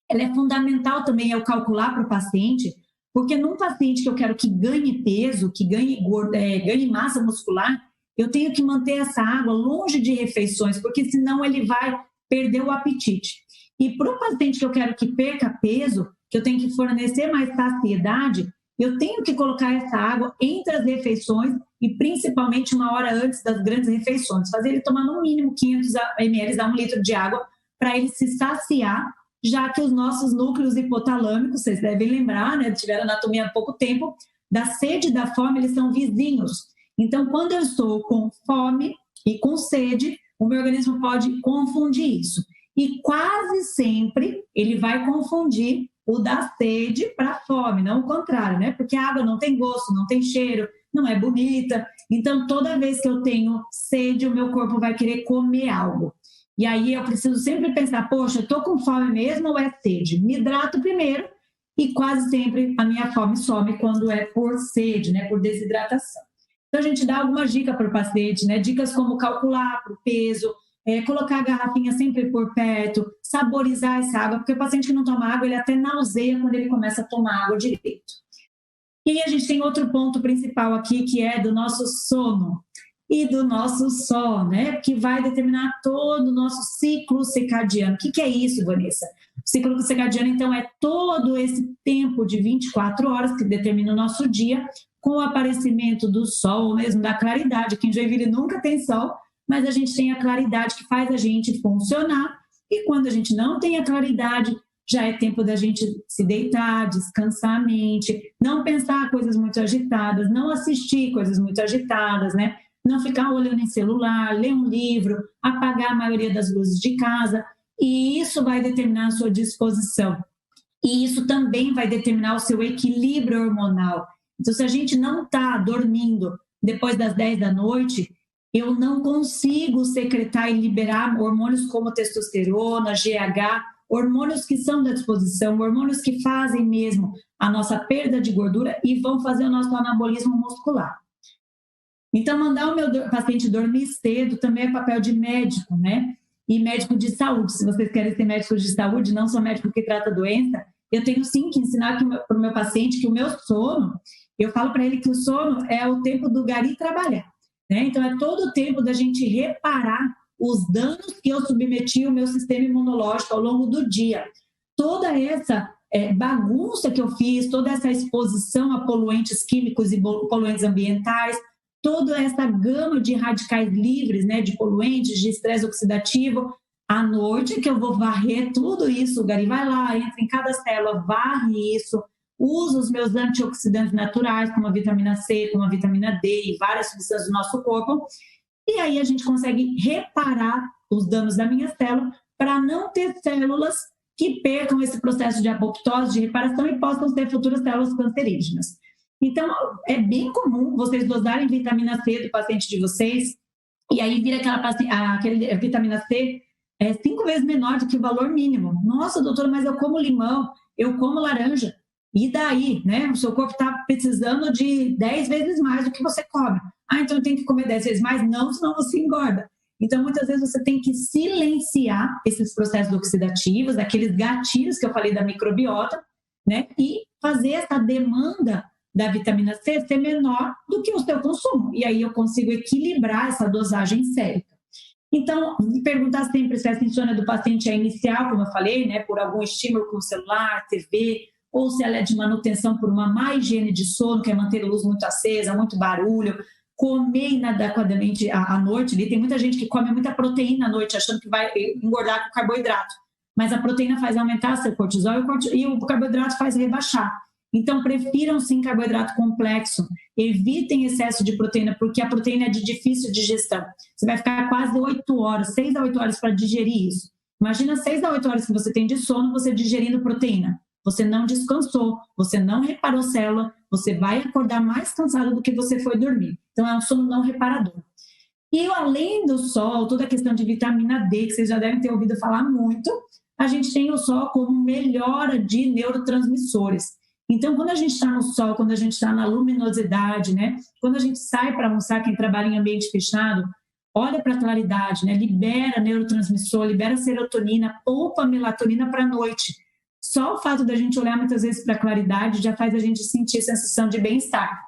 ela é fundamental também eu calcular para o paciente, porque num paciente que eu quero que ganhe peso, que ganhe massa muscular, eu tenho que manter essa água longe de refeições, porque senão ele vai perder o apetite. E para o paciente que eu quero que perca peso, que eu tenho que fornecer mais saciedade, eu tenho que colocar essa água entre as refeições e principalmente uma hora antes das grandes refeições. Fazer ele tomar no mínimo 500 ml a 1 litro de água para ele se saciar, já que os nossos núcleos hipotalâmicos, vocês devem lembrar, né, tiveram anatomia há pouco tempo, da sede e da fome, eles são vizinhos. Então, quando eu estou com fome e com sede, o meu organismo pode confundir isso. E quase sempre ele vai confundir o da sede para a fome, não o contrário, né? Porque a água não tem gosto, não tem cheiro, não é bonita. Então, toda vez que eu tenho sede, o meu corpo vai querer comer algo. E aí eu preciso sempre pensar, poxa, eu estou com fome mesmo ou é sede? Me hidrato primeiro e quase sempre a minha fome some quando é por sede, né? Por desidratação. Então, a gente dá algumas dicas para o paciente, né? Dicas como calcular para o peso, colocar a garrafinha sempre por perto, saborizar essa água, porque o paciente que não toma água, ele até nauseia quando ele começa a tomar água direito. E aí a gente tem outro ponto principal aqui, que é do nosso sono e do nosso sol, né? Que vai determinar todo o nosso ciclo circadiano. O que é isso, Vanessa? O ciclo circadiano, então, é todo esse tempo de 24 horas que determina o nosso dia, com o aparecimento do sol, ou mesmo da claridade. Aqui em Joinville nunca tem sol, mas a gente tem a claridade que faz a gente funcionar, e quando a gente não tem a claridade, já é tempo da gente se deitar, descansar a mente, não pensar coisas muito agitadas, não assistir coisas muito agitadas, né? Não ficar olhando em celular, ler um livro, apagar a maioria das luzes de casa, e isso vai determinar a sua disposição. E isso também vai determinar o seu equilíbrio hormonal. Então, se a gente não está dormindo depois das 10 da noite, eu não consigo secretar e liberar hormônios como testosterona, GH, hormônios que são da disposição, hormônios que fazem mesmo a nossa perda de gordura e vão fazer o nosso anabolismo muscular. Então, mandar o meu paciente dormir cedo também é papel de médico, né? E médico de saúde. Se vocês querem ser médicos de saúde, não só médico que trata doença, eu tenho sim que ensinar para o meu paciente que o meu sono, eu falo para ele que o sono é o tempo do gari trabalhar, né? Então, é todo o tempo da gente reparar os danos que eu submeti ao meu sistema imunológico ao longo do dia. Toda essa bagunça que eu fiz, toda essa exposição a poluentes químicos e poluentes ambientais, toda essa gama de radicais livres, né, de poluentes, de estresse oxidativo, à noite que eu vou varrer tudo isso, o Gari vai lá, entra em cada célula, varre isso, usa os meus antioxidantes naturais, como a vitamina C, como a vitamina D e várias substâncias do nosso corpo, e aí a gente consegue reparar os danos da minha célula para não ter células que percam esse processo de apoptose, de reparação e possam ter futuras células cancerígenas. Então, é bem comum vocês dosarem vitamina C do paciente de vocês e aí vira aquela vitamina C 5 vezes menor do que o valor mínimo. Nossa, doutora, mas eu como limão, eu como laranja. E daí, né? O seu corpo está precisando de 10 vezes mais do que você come. Ah, então eu tenho que comer 10 vezes mais? Não, senão você engorda. Então, muitas vezes você tem que silenciar esses processos oxidativos, aqueles gatilhos que eu falei da microbiota, né? E fazer essa demanda da vitamina C ser menor do que o seu consumo. E aí eu consigo equilibrar essa dosagem sérica. Então, perguntar sempre se essa insônia do paciente é inicial, como eu falei, né, por algum estímulo com o celular, TV, ou se ela é de manutenção por uma má higiene de sono, que é manter a luz muito acesa, muito barulho, comer inadequadamente à noite. Ali tem muita gente que come muita proteína à noite, achando que vai engordar com carboidrato. Mas a proteína faz aumentar seu cortisol e o carboidrato faz rebaixar. Então, prefiram sim carboidrato complexo, evitem excesso de proteína, porque a proteína é de difícil digestão. Você vai ficar quase 8 horas, 6 a 8 horas para digerir isso. Imagina 6 a 8 horas que você tem de sono, você digerindo proteína. Você não descansou, você não reparou célula, você vai acordar mais cansado do que você foi dormir. Então, é um sono não reparador. E além do sol, toda a questão de vitamina D, que vocês já devem ter ouvido falar muito, a gente tem o sol como melhora de neurotransmissores. Então, quando a gente está no sol, quando a gente está na luminosidade, né? Quando a gente sai para almoçar, quem trabalha em ambiente fechado, olha para a claridade, né? Libera neurotransmissor, libera serotonina, poupa melatonina para a noite. Só o fato da gente olhar muitas vezes para a claridade já faz a gente sentir sensação de bem-estar.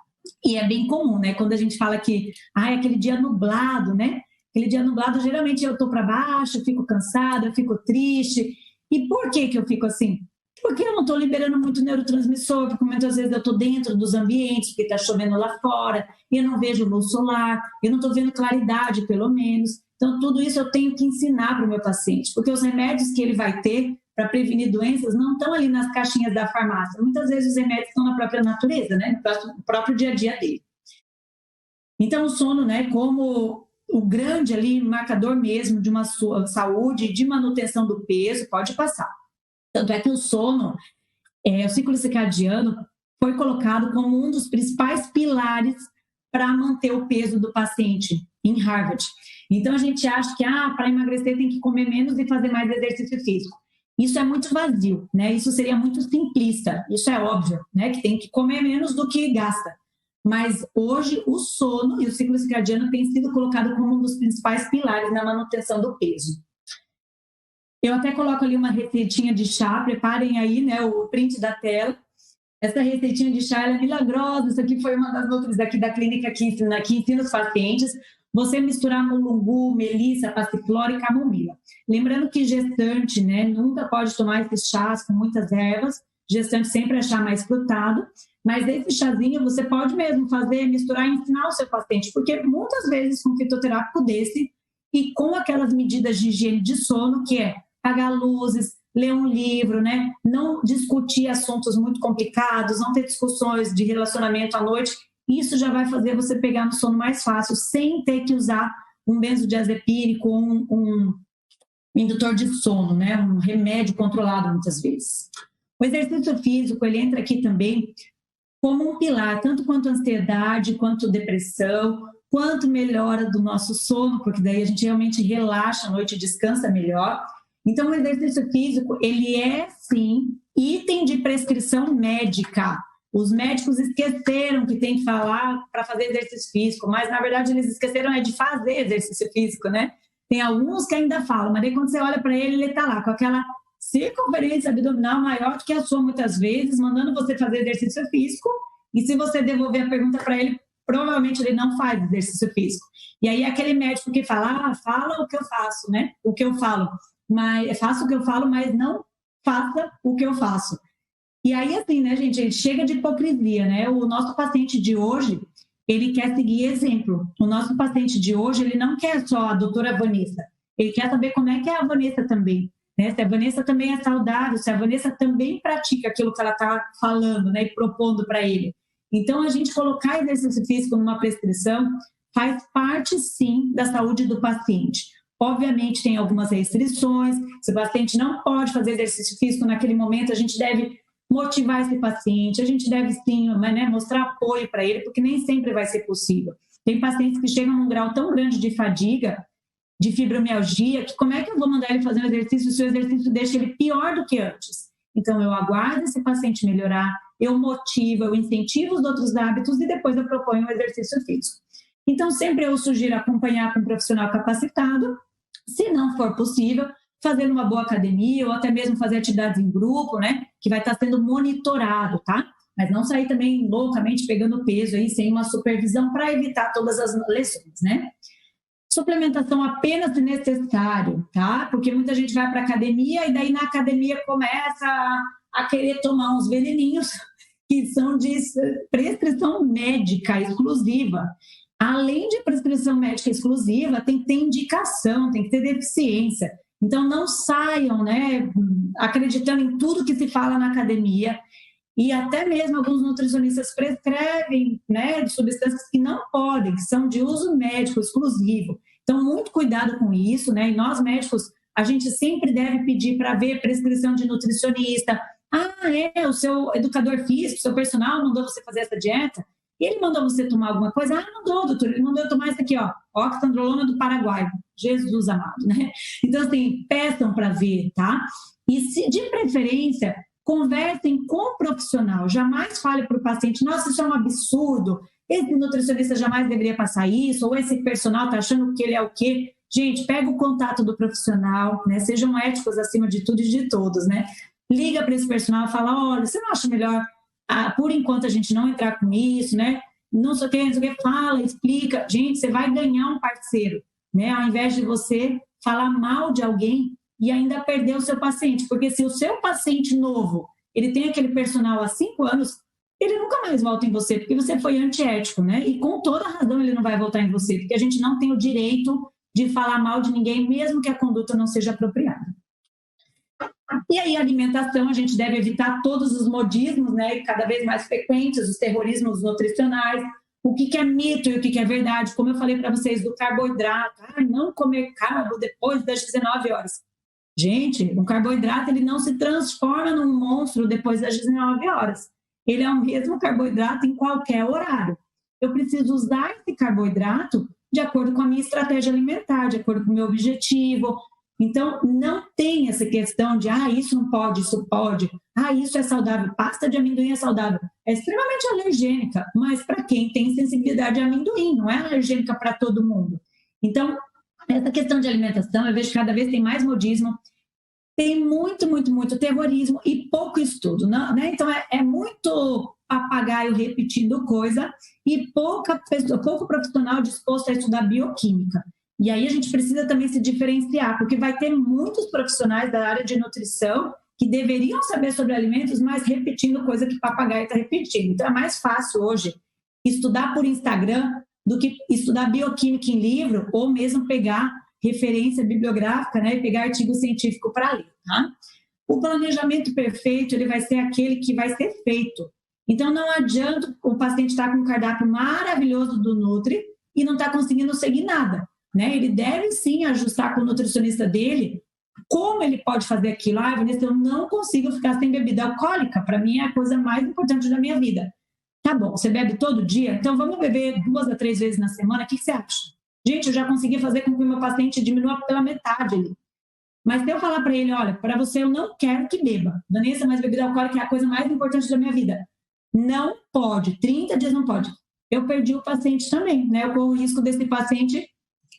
E é bem comum, né? Quando a gente fala que é aquele dia nublado, né? Aquele dia nublado, geralmente eu estou para baixo, eu fico cansada, eu fico triste. E por que eu fico assim? Porque eu não estou liberando muito neurotransmissor, porque muitas vezes eu estou dentro dos ambientes, porque está chovendo lá fora, e eu não vejo luz solar, eu não estou vendo claridade, pelo menos. Então, tudo isso eu tenho que ensinar para o meu paciente, porque os remédios que ele vai ter para prevenir doenças não estão ali nas caixinhas da farmácia. Muitas vezes os remédios estão na própria natureza, né? No próprio dia a dia dele. Então, o sono, né, como o grande ali marcador mesmo de uma saúde, de manutenção do peso, pode passar. Tanto é que o sono, o ciclo circadiano, foi colocado como um dos principais pilares para manter o peso do paciente em Harvard. Então, a gente acha que para emagrecer tem que comer menos e fazer mais exercício físico. Isso é muito vazio, né? Isso seria muito simplista. Isso é óbvio, né? Que tem que comer menos do que gasta. Mas hoje o sono e o ciclo circadiano tem sido colocado como um dos principais pilares na manutenção do peso. Eu até coloco ali uma receitinha de chá, preparem aí, né, o print da tela. Essa receitinha de chá ela é milagrosa, isso aqui foi uma das outras aqui da clínica que ensina os pacientes. Você misturar mulungu, melissa, passiflora e camomila. Lembrando que gestante, né, nunca pode tomar esses chás com muitas ervas, gestante sempre é chá mais frutado, mas esse chazinho você pode mesmo fazer, misturar e ensinar o seu paciente, porque muitas vezes com fitoterápico desse e com aquelas medidas de higiene de sono, que é apagar luzes, ler um livro, né? Não discutir assuntos muito complicados, não ter discussões de relacionamento à noite, isso já vai fazer você pegar no sono mais fácil, sem ter que usar um benzodiazepínico, um indutor de sono, né? Um remédio controlado muitas vezes. O exercício físico, ele entra aqui também como um pilar, tanto quanto ansiedade, quanto depressão, quanto melhora do nosso sono, porque daí a gente realmente relaxa à noite e descansa melhor. Então, o exercício físico, ele é, sim, item de prescrição médica. Os médicos esqueceram que tem que falar para fazer exercício físico, mas, na verdade, eles esqueceram de fazer exercício físico, né? Tem alguns que ainda falam, mas daí quando você olha para ele, ele está lá com aquela circunferência abdominal maior do que a sua, muitas vezes, mandando você fazer exercício físico, e se você devolver a pergunta para ele, provavelmente ele não faz exercício físico. E aí aquele médico que fala, fala o que eu faço, né? O que eu falo, mas faço o que eu falo, mas não faça o que eu faço. E aí, assim, né, gente, chega de hipocrisia, né? O nosso paciente de hoje, ele quer seguir exemplo. O nosso paciente de hoje, ele não quer só a doutora Vanessa, ele quer saber como é que é a Vanessa também, né? Se a Vanessa também é saudável, se a Vanessa também pratica aquilo que ela está falando, né, e propondo para ele. Então, a gente colocar exercício físico numa prescrição faz parte, sim, da saúde do paciente. Obviamente, tem algumas restrições. Se o paciente não pode fazer exercício físico naquele momento, a gente deve motivar esse paciente, a gente deve, sim, né, mostrar apoio para ele, porque nem sempre vai ser possível. Tem pacientes que chegam num grau tão grande de fadiga, de fibromialgia, que como é que eu vou mandar ele fazer um exercício se o exercício deixa ele pior do que antes? Então, eu aguardo esse paciente melhorar, eu motivo, eu incentivo os outros hábitos e depois eu proponho um exercício físico. Então, sempre eu sugiro acompanhar com um profissional capacitado, se não for possível, fazer uma boa academia ou até mesmo fazer atividades em grupo, né, que vai estar sendo monitorado, tá? Mas não sair também loucamente pegando peso aí sem uma supervisão para evitar todas as lesões, né? Suplementação apenas se necessário, tá? Porque muita gente vai para academia e daí na academia começa a querer tomar uns veneninhos que são de prescrição médica exclusiva. Além de prescrição médica exclusiva, tem que ter indicação, tem que ter deficiência. Então, não saiam, né, acreditando em tudo que se fala na academia. E até mesmo alguns nutricionistas prescrevem, né, de substâncias que não podem, que são de uso médico exclusivo. Então, muito cuidado com isso, né? E nós médicos, a gente sempre deve pedir para ver prescrição de nutricionista. Ah, o seu educador físico, seu personal mandou você fazer essa dieta? E ele mandou você tomar alguma coisa? Ah, mandou, doutor, ele mandou eu tomar isso aqui, ó, oxandrolona do Paraguai. Jesus amado, né? Então, assim, peçam para ver, tá? E se, de preferência, conversem com o profissional, jamais fale para o paciente, nossa, isso é um absurdo, esse nutricionista jamais deveria passar isso, ou esse personal está achando que ele é o quê? Gente, pega o contato do profissional, né? Sejam éticos acima de tudo e de todos, né? Liga para esse personal e fala, olha, você não acha melhor, por enquanto, a gente não entrar com isso, né? Não sei o que, fala, explica. Gente, você vai ganhar um parceiro, né? Ao invés de você falar mal de alguém e ainda perder o seu paciente. Porque se o seu paciente novo, ele tem aquele personal há 5 anos, ele nunca mais volta em você, porque você foi antiético, né? E com toda razão ele não vai voltar em você, porque a gente não tem o direito de falar mal de ninguém, mesmo que a conduta não seja apropriada. E aí, a alimentação, a gente deve evitar todos os modismos, né, cada vez mais frequentes, os terrorismos nutricionais, o que é mito e o que é verdade, como eu falei para vocês, do carboidrato, não comer carbo depois das 19 horas. Gente, o carboidrato, ele não se transforma num monstro depois das 19 horas. Ele é o mesmo carboidrato em qualquer horário. Eu preciso usar esse carboidrato de acordo com a minha estratégia alimentar, de acordo com o meu objetivo. Então, não tem essa questão de, isso não pode, isso pode, isso é saudável, pasta de amendoim é saudável. É extremamente alergênica, mas para quem tem sensibilidade a amendoim, não é alergênica para todo mundo. Então, essa questão de alimentação, eu vejo que cada vez tem mais modismo, tem muito terrorismo e pouco estudo, né? Então, é muito papagaio repetindo coisa e pouco profissional disposto a estudar bioquímica. E aí a gente precisa também se diferenciar, porque vai ter muitos profissionais da área de nutrição que deveriam saber sobre alimentos, mas repetindo coisa que papagaio está repetindo. Então é mais fácil hoje estudar por Instagram do que estudar bioquímica em livro ou mesmo pegar referência bibliográfica, né, e pegar artigo científico para ler, tá? O planejamento perfeito, ele vai ser aquele que vai ser feito. Então não adianta o paciente estar com um cardápio maravilhoso do Nutri e não estar conseguindo seguir nada. Né? Ele deve sim ajustar com o nutricionista dele como ele pode fazer aquilo. Vanessa, eu não consigo ficar sem bebida alcoólica, para mim é a coisa mais importante da minha vida. Tá bom, você bebe todo dia? Então vamos beber 2 a 3 vezes na semana, o que você acha? Gente, eu já consegui fazer com que o meu paciente diminua pela metade ali. Mas se eu falar para ele, olha, para você eu não quero que beba. Vanessa, mas bebida alcoólica é a coisa mais importante da minha vida. Não pode, 30 dias não pode. Eu perdi o paciente também, né? Eu corro o risco desse paciente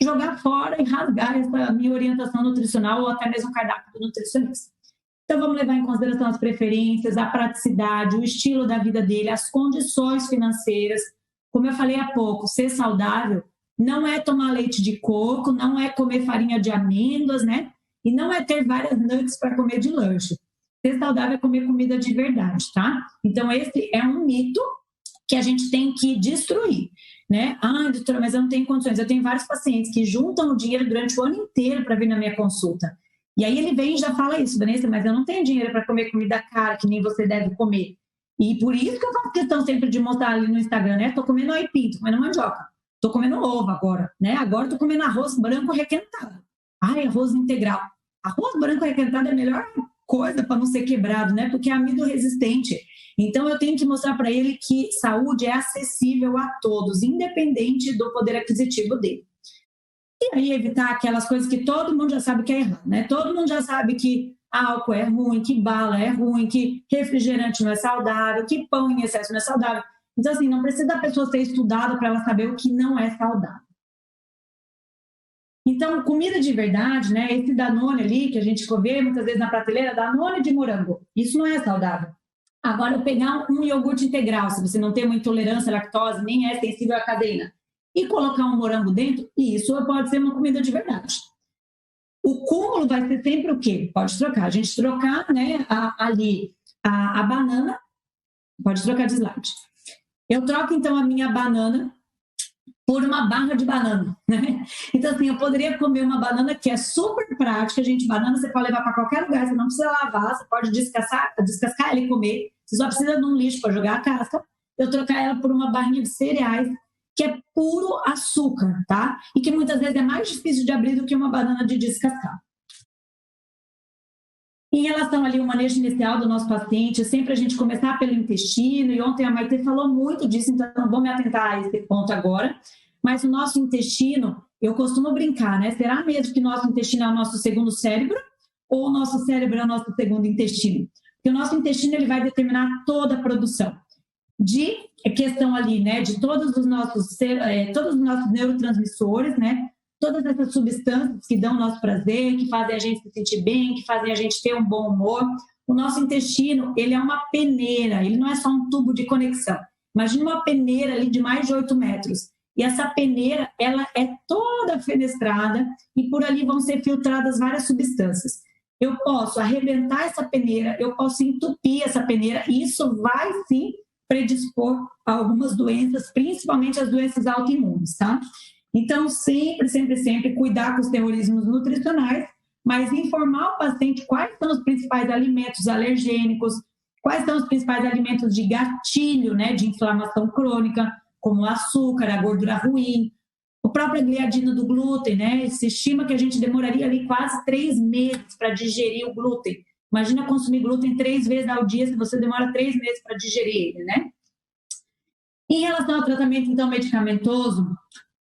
jogar fora e rasgar essa minha orientação nutricional ou até mesmo o cardápio do nutricionista. Então, vamos levar em consideração as preferências, a praticidade, o estilo da vida dele, as condições financeiras. Como eu falei há pouco, ser saudável não é tomar leite de coco, não é comer farinha de amêndoas, né? E não é ter várias nuts para comer de lanche. Ser saudável é comer comida de verdade, tá? Então, esse é um mito que a gente tem que destruir, né? Ah, doutora, mas eu não tenho condições. Eu tenho vários pacientes que juntam o dinheiro durante o ano inteiro para vir na minha consulta. E aí ele vem e já fala isso, Vanessa, mas eu não tenho dinheiro para comer comida cara, que nem você deve comer. E por isso que eu faço questão sempre de mostrar ali no Instagram, né? Tô comendo aipim, tô comendo mandioca, tô comendo ovo agora, né? Agora tô comendo arroz branco requentado. Ai, arroz integral. Arroz branco requentado é a melhor coisa para não ser quebrado, né? Porque é amido resistente. Então, eu tenho que mostrar para ele que saúde é acessível a todos, independente do poder aquisitivo dele. E aí, evitar aquelas coisas que todo mundo já sabe que é errado, né? Todo mundo já sabe que álcool é ruim, que bala é ruim, que refrigerante não é saudável, que pão em excesso não é saudável. Então, assim, não precisa da pessoa ser estudada para ela saber o que não é saudável. Então, comida de verdade, né? Esse Danone ali, que a gente vê muitas vezes na prateleira, Danone de morango. Isso não é saudável. Agora, eu pegar um iogurte integral, se você não tem uma intolerância à lactose, nem é sensível à caseína, e colocar um morango dentro, isso pode ser uma comida de verdade. O cúmulo vai ser sempre o quê? Pode trocar. A gente trocar, né, a banana, pode trocar de slide. Eu troco, então, a minha banana por uma barra de banana, né? Então, assim, eu poderia comer uma banana que é super prática, gente. Banana você pode levar para qualquer lugar, você não precisa lavar, você pode descascar ela e comer. Você só precisa de um lixo para jogar a casca. Eu trocar ela por uma barrinha de cereais, que é puro açúcar, tá? E que muitas vezes é mais difícil de abrir do que uma banana de descascar. Em relação ali ao manejo inicial do nosso paciente, sempre a gente começar pelo intestino, e ontem a Maite falou muito disso, então não vou me atentar a esse ponto agora, mas o nosso intestino, eu costumo brincar, né? Será mesmo que nosso intestino é o nosso segundo cérebro, ou o nosso cérebro é o nosso segundo intestino? Porque o nosso intestino ele vai determinar toda a produção de questão ali, né? De todos os nossos neurotransmissores, né? Todas essas substâncias que dão o nosso prazer, que fazem a gente se sentir bem, que fazem a gente ter um bom humor. O nosso intestino, ele é uma peneira, ele não é só um tubo de conexão. Imagina uma peneira ali de mais de 8 metros. E essa peneira, ela é toda fenestrada e por ali vão ser filtradas várias substâncias. Eu posso arrebentar essa peneira, eu posso entupir essa peneira, e isso vai sim predispor a algumas doenças, principalmente as doenças autoimunes, tá? Então, sempre cuidar com os terrorismos nutricionais, mas informar o paciente quais são os principais alimentos alergênicos, quais são os principais alimentos de gatilho, né, de inflamação crônica, como o açúcar, a gordura ruim, o próprio gliadino do glúten, né? Se estima que a gente demoraria ali quase 3 meses para digerir o glúten. Imagina consumir glúten 3 vezes ao dia, se você demora 3 meses para digerir ele, né? Em relação ao tratamento, então, medicamentoso,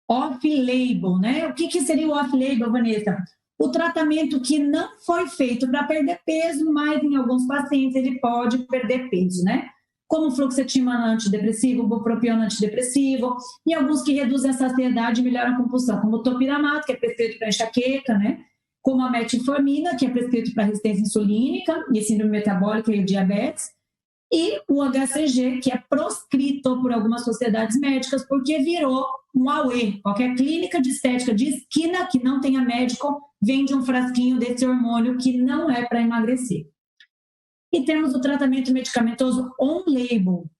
off-label, né? O que seria o off-label, Vanessa? O tratamento que não foi feito para perder peso, mas em alguns pacientes ele pode perder peso, né? Como fluoxetina antidepressivo, bupropiona antidepressivo, e alguns que reduzem a saciedade e melhoram a compulsão, como o topiramato, que é prescrito para enxaqueca, né? Como a metformina, que é prescrito para resistência insulínica e síndrome metabólica e diabetes, e o HCG, que é proscrito por algumas sociedades médicas, porque virou um AUE. Qualquer clínica de estética de esquina que não tenha médico vende um frasquinho desse hormônio que não é para emagrecer. E temos o tratamento medicamentoso on-label.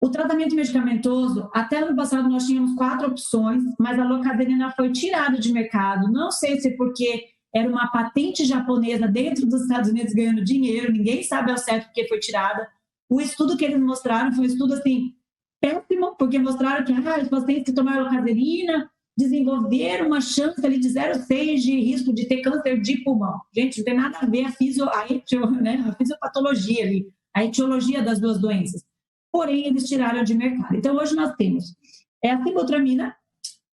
O tratamento medicamentoso, até no passado nós tínhamos 4 opções, mas a locazerina foi tirada de mercado. Não sei se porque era uma patente japonesa dentro dos Estados Unidos ganhando dinheiro, ninguém sabe ao certo porque foi tirada. O estudo que eles mostraram foi um estudo assim, péssimo, porque mostraram que os pacientes que tomaram locazerina desenvolveram uma chance ali de 0,6 de risco de ter câncer de pulmão. Gente, não tem nada a ver a fisiopatologia ali, a etiologia das duas doenças. Porém, eles tiraram de mercado. Então, hoje nós temos a sibutramina,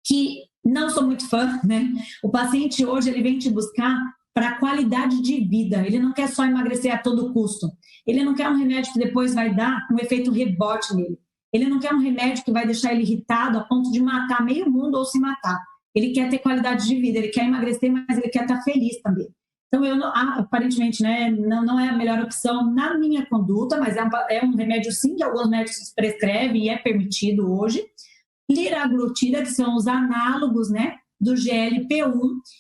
que não sou muito fã, né? O paciente hoje, ele vem te buscar para a qualidade de vida. Ele não quer só emagrecer a todo custo. Ele não quer um remédio que depois vai dar um efeito rebote nele. Ele não quer um remédio que vai deixar ele irritado a ponto de matar meio mundo ou se matar. Ele quer ter qualidade de vida, ele quer emagrecer, mas ele quer estar feliz também. Então, aparentemente, né, não é a melhor opção na minha conduta, mas é um remédio, sim, que alguns médicos prescrevem e é permitido hoje. Liraglutida, que são os análogos, né, do GLP-1,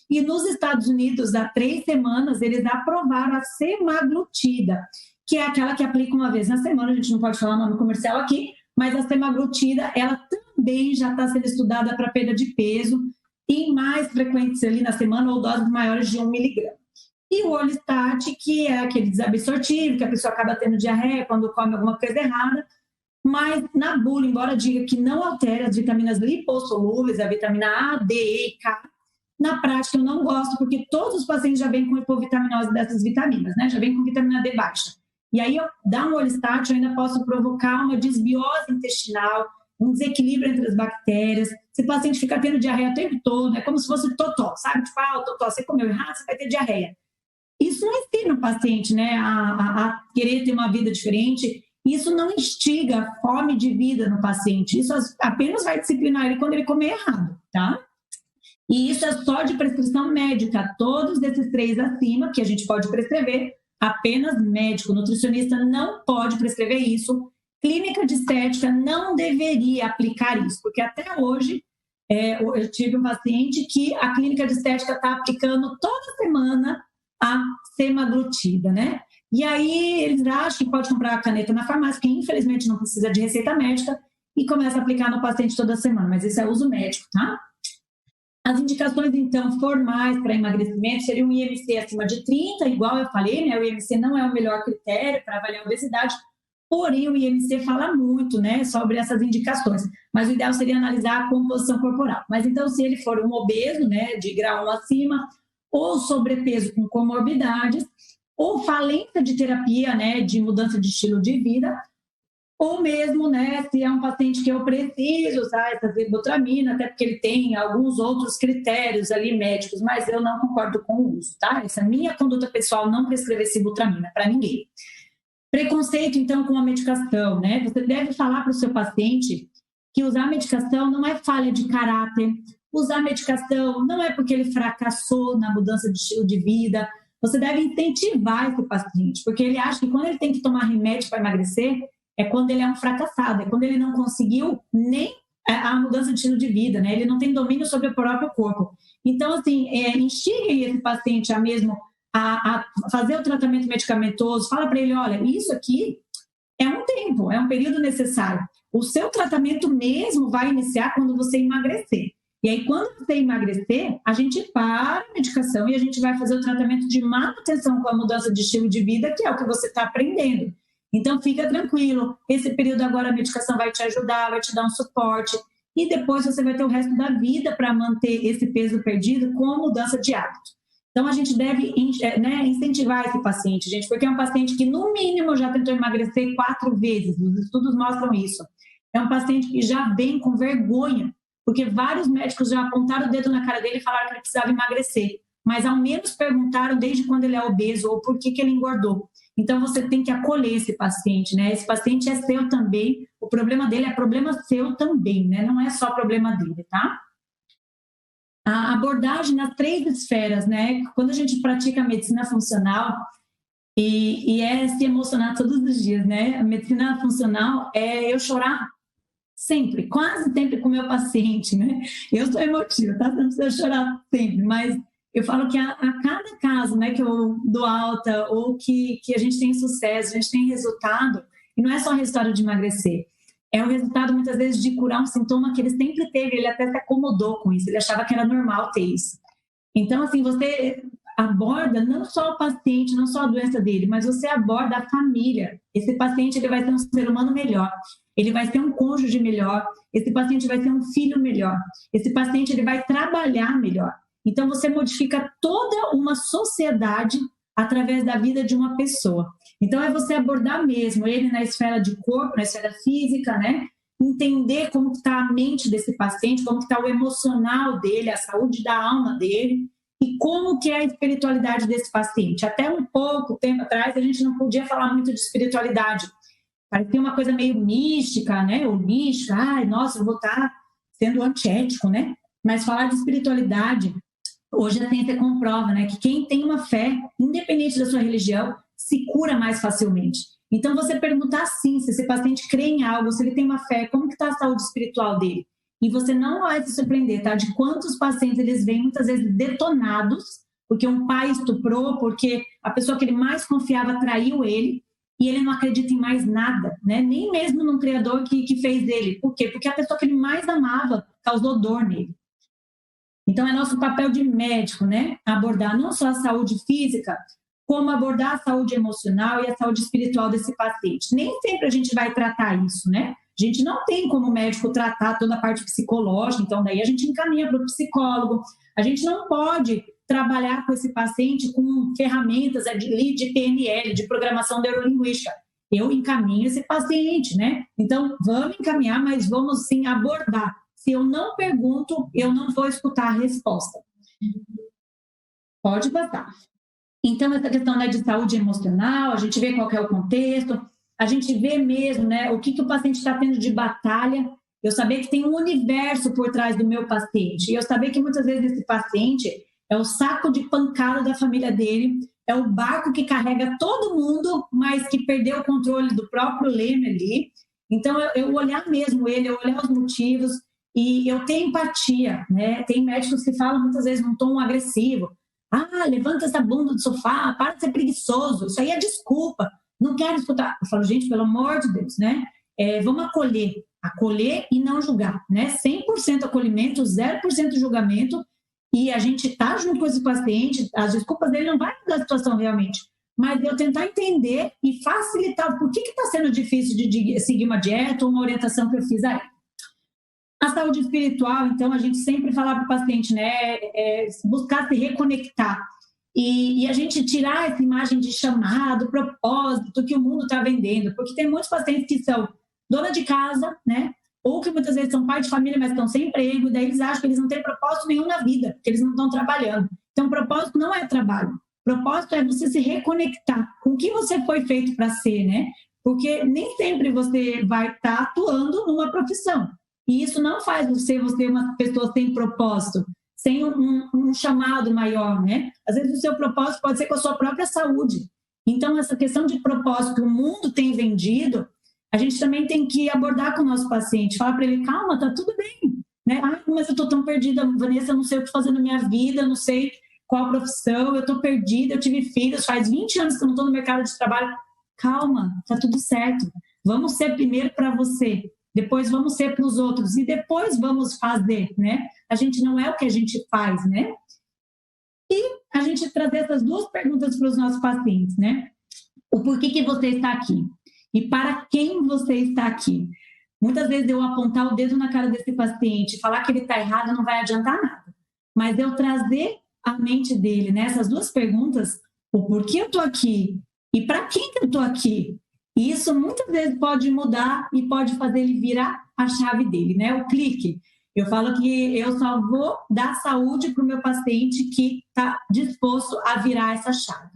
e nos Estados Unidos, há 3 semanas, eles aprovaram a semaglutida, que é aquela que aplica uma vez na semana, a gente não pode falar o nome comercial aqui, mas a semaglutida, ela também já está sendo estudada para perda de peso, em mais frequentes ali na semana, ou doses maiores de 1 miligrama. E o Orlistat, que é aquele desabsortivo, que a pessoa acaba tendo diarreia quando come alguma coisa errada, mas na bula, embora diga que não altera as vitaminas lipossolúveis, a vitamina A, D, E e K, na prática eu não gosto, porque todos os pacientes já vêm com hipovitaminose dessas vitaminas, né? Já vêm com vitamina D baixa. E aí, dar um Orlistat, eu ainda posso provocar uma desbiose intestinal, um desequilíbrio entre as bactérias. Se o paciente fica tendo diarreia o tempo todo, é como se fosse totó, sabe? Tipo, totó, você comeu errado, você vai ter diarreia. Isso não ensina o paciente, né, a querer ter uma vida diferente. Isso não instiga a fome de vida no paciente. Isso apenas vai disciplinar ele quando ele comer errado, tá? E isso é só de prescrição médica. Todos esses 3 acima, que a gente pode prescrever, apenas médico. O nutricionista não pode prescrever isso. Clínica de estética não deveria aplicar isso, porque até hoje eu tive um paciente que a clínica de estética está aplicando toda semana a semaglutida, né? E aí eles acham que pode comprar a caneta na farmácia, que infelizmente não precisa de receita médica, e começa a aplicar no paciente toda semana, mas isso é uso médico, tá? As indicações, então, formais para emagrecimento seriam um IMC acima de 30, igual eu falei, né? O IMC não é o melhor critério para avaliar a obesidade, porém o IMC fala muito, né, sobre essas indicações, mas o ideal seria analisar a composição corporal. Mas então, se ele for um obeso, né, de grau 1 acima, ou sobrepeso com comorbidades, ou falência de terapia, né, de mudança de estilo de vida, ou mesmo, né, se é um paciente que eu preciso usar essa sibutramina, até porque ele tem alguns outros critérios ali médicos, mas eu não concordo com o uso, tá? Essa é a minha conduta pessoal, não prescrever sibutramina para ninguém. Preconceito, então, com a medicação, né? Você deve falar para o seu paciente que usar medicação não é falha de caráter, usar medicação não é porque ele fracassou na mudança de estilo de vida. Você deve incentivar esse paciente, porque ele acha que quando ele tem que tomar remédio para emagrecer, é quando ele é um fracassado, é quando ele não conseguiu nem a mudança de estilo de vida, né? Ele não tem domínio sobre o próprio corpo. Então, assim, instiguem esse paciente a fazer o tratamento medicamentoso, fala para ele, olha, isso aqui é um tempo, é um período necessário. O seu tratamento mesmo vai iniciar quando você emagrecer. E aí, quando você emagrecer, a gente para a medicação e a gente vai fazer o tratamento de manutenção com a mudança de estilo de vida, que é o que você está aprendendo. Então, fica tranquilo. Esse período agora a medicação vai te ajudar, vai te dar um suporte. E depois você vai ter o resto da vida para manter esse peso perdido com a mudança de hábito. Então, a gente deve incentivar esse paciente, gente, porque é um paciente que, no mínimo, já tentou emagrecer 4 vezes. Os estudos mostram isso. É um paciente que já vem com vergonha, porque vários médicos já apontaram o dedo na cara dele e falaram que ele precisava emagrecer. Mas, ao menos, perguntaram desde quando ele é obeso ou por que ele engordou. Então, você tem que acolher esse paciente, né? Esse paciente é seu também. O problema dele é problema seu também, né? Não é só problema dele, tá? A abordagem nas 3 esferas, né? Quando a gente pratica a medicina funcional, e é se emocionar todos os dias, né? A medicina funcional é eu chorar sempre, quase sempre com o meu paciente, né? Eu sou emotiva, tá? Você não precisa chorar sempre, mas eu falo que a cada caso, né, que eu dou alta ou que a gente tem sucesso, a gente tem resultado, e não é só resultado de emagrecer, é o resultado muitas vezes de curar um sintoma que ele sempre teve, ele até se acomodou com isso, ele achava que era normal ter isso. Então, assim, você aborda não só o paciente, não só a doença dele, mas você aborda a família. Esse paciente ele vai ser um ser humano melhor, ele vai ser um cônjuge melhor, esse paciente vai ser um filho melhor, esse paciente ele vai trabalhar melhor. Então, você modifica toda uma sociedade através da vida de uma pessoa. Então, é você abordar mesmo ele na esfera de corpo, na esfera física, né? Entender como está a mente desse paciente, como está o emocional dele, a saúde da alma dele, e como que é a espiritualidade desse paciente. Até um pouco tempo atrás, a gente não podia falar muito de espiritualidade. Parecia uma coisa meio mística, né? Ou mística, ai, nossa, eu vou estar sendo antiético, né? Mas falar de espiritualidade, hoje a ciência comprova, né? Que quem tem uma fé, independente da sua religião, se cura mais facilmente. Então, você perguntar sim, se esse paciente crê em algo, se ele tem uma fé, como que está a saúde espiritual dele? E você não vai se surpreender, tá? De quantos pacientes eles vêm muitas vezes detonados, porque um pai estuprou, porque a pessoa que ele mais confiava traiu ele, e ele não acredita em mais nada, né? Nem mesmo num criador que fez ele. Por quê? Porque a pessoa que ele mais amava causou dor nele. Então, é nosso papel de médico, né? Abordar não só a saúde física, como abordar a saúde emocional e a saúde espiritual desse paciente. Nem sempre a gente vai tratar isso, né? A gente não tem como médico tratar toda a parte psicológica, então daí a gente encaminha para o psicólogo. A gente não pode trabalhar com esse paciente com ferramentas de PNL, de programação neurolinguística. Eu encaminho esse paciente, né? Então, vamos encaminhar, mas vamos sim abordar. Se eu não pergunto, eu não vou escutar a resposta. Pode passar. Então, essa questão, né, de saúde emocional, a gente vê qual é o contexto, a gente vê mesmo, né, o que o paciente está tendo de batalha, eu saber que tem um universo por trás do meu paciente, e eu saber que muitas vezes esse paciente é o saco de pancada da família dele, é o barco que carrega todo mundo, mas que perdeu o controle do próprio leme ali. Então, eu olhar mesmo ele, eu olhar os motivos, e eu tenho empatia, né? Tem médicos que falam muitas vezes num tom agressivo, levanta essa bunda do sofá, para de ser preguiçoso, isso aí é desculpa, não quero escutar. Eu falo, gente, pelo amor de Deus, né? Vamos acolher e não julgar, né? 100% acolhimento, 0% julgamento, e a gente tá junto com esse paciente, as desculpas dele não vai mudar a situação realmente, mas eu tentar entender e facilitar por que está sendo difícil de seguir uma dieta ou uma orientação que eu fiz aí. A saúde espiritual, então, a gente sempre fala para o paciente, né, buscar se reconectar e a gente tirar essa imagem de chamado, propósito que o mundo está vendendo, porque tem muitos pacientes que são dona de casa, né, ou que muitas vezes são pai de família, mas estão sem emprego, daí eles acham que eles não têm propósito nenhum na vida, porque eles não estão trabalhando. Então, propósito não é trabalho. Propósito é você se reconectar com o que você foi feito para ser, né? Porque nem sempre você vai estar atuando numa profissão. E isso não faz você uma pessoa sem propósito, sem um chamado maior, né? Às vezes o seu propósito pode ser com a sua própria saúde. Então, essa questão de propósito que o mundo tem vendido, a gente também tem que abordar com o nosso paciente, falar para ele, calma, tá tudo bem, né? Mas eu estou tão perdida, Vanessa, eu não sei o que fazer na minha vida, eu não sei qual profissão, eu estou perdida, eu tive filhos, faz 20 anos que eu não estou no mercado de trabalho. Calma, tá tudo certo. Vamos ser primeiro para você, depois vamos ser para os outros e depois vamos fazer, né? A gente não é o que a gente faz, né? E a gente trazer essas duas perguntas para os nossos pacientes, né? O porquê que você está aqui? E para quem você está aqui? Muitas vezes eu apontar o dedo na cara desse paciente, falar que ele está errado não vai adiantar nada. Mas eu trazer a mente dele nessas duas perguntas, o porquê eu estou aqui e para quem que eu estou aqui? E isso muitas vezes pode mudar e pode fazer ele virar a chave dele, né? O clique. Eu falo que eu só vou dar saúde para o meu paciente que está disposto a virar essa chave.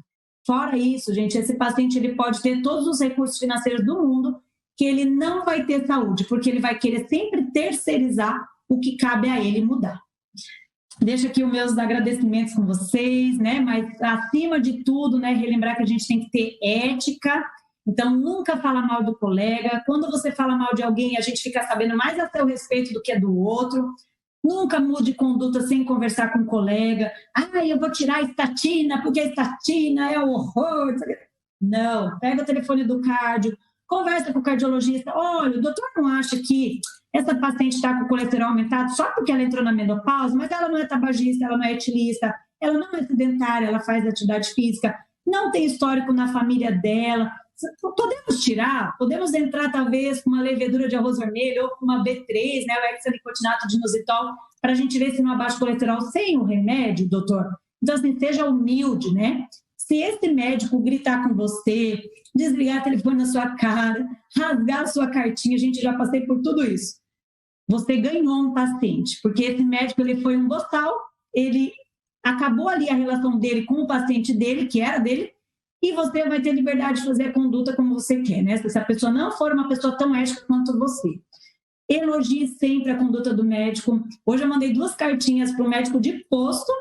Fora isso, gente, esse paciente ele pode ter todos os recursos financeiros do mundo, que ele não vai ter saúde, porque ele vai querer sempre terceirizar o que cabe a ele mudar. Deixo aqui os meus agradecimentos com vocês, né? Mas acima de tudo, né, relembrar que a gente tem que ter ética. Então, nunca fala mal do colega. Quando você fala mal de alguém, a gente fica sabendo mais a seu respeito do que a do outro. Nunca mude conduta sem conversar com o colega. Eu vou tirar a estatina, porque a estatina é o horror. Não, pega o telefone do cardio, conversa com o cardiologista. Olha, o doutor não acha que essa paciente está com o colesterol aumentado só porque ela entrou na menopausa, mas ela não é tabagista, ela não é etilista, ela não é sedentária, ela faz atividade física, não tem histórico na família dela. Podemos tirar, podemos entrar talvez com uma levedura de arroz vermelho ou com uma B3, né, o hexanicotinato de inositol, para a gente ver se não abaixa o colesterol sem o remédio, doutor. Então, assim, seja humilde, né? Se esse médico gritar com você, desligar o telefone na sua cara, rasgar a sua cartinha, gente, já passei por tudo isso. Você ganhou um paciente, porque esse médico ele foi um boçal, ele acabou ali a relação dele com o paciente dele, que era dele, e você vai ter liberdade de fazer a conduta como você quer, né? Se a pessoa não for uma pessoa tão ética quanto você. Elogie sempre a conduta do médico. Hoje eu mandei 2 cartinhas para o médico de posto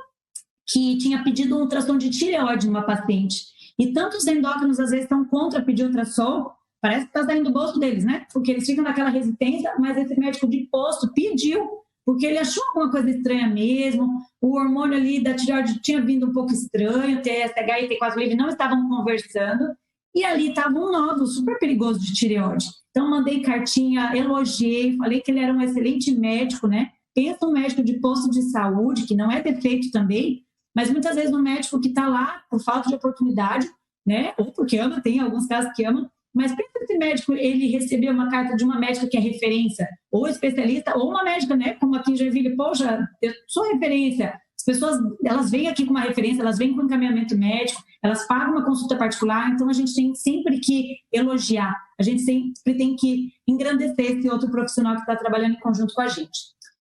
que tinha pedido um ultrassom de tireoide numa paciente. E tantos endócrinos às vezes estão contra pedir ultrassom, parece que está saindo do bolso deles, né? Porque eles ficam naquela resistência, mas esse médico de posto pediu, porque ele achou alguma coisa estranha mesmo, o hormônio ali da tireoide tinha vindo um pouco estranho, TSH e T4 livre não estavam conversando, e ali estava um nódulo super perigoso de tireoide. Então, mandei cartinha, elogiei, falei que ele era um excelente médico, né? Pensa um médico de posto de saúde, que não é perfeito também, mas muitas vezes um médico que está lá por falta de oportunidade, né? Ou porque ama, tem alguns casos que amam, mas pensa esse médico, ele recebeu uma carta de uma médica que é referência, ou especialista, ou uma médica, né? Como aqui em Joinville, poxa, eu sou referência. As pessoas, elas vêm aqui com uma referência, elas vêm com encaminhamento médico, elas pagam uma consulta particular, então a gente tem sempre que elogiar, a gente sempre tem que engrandecer esse outro profissional que está trabalhando em conjunto com a gente.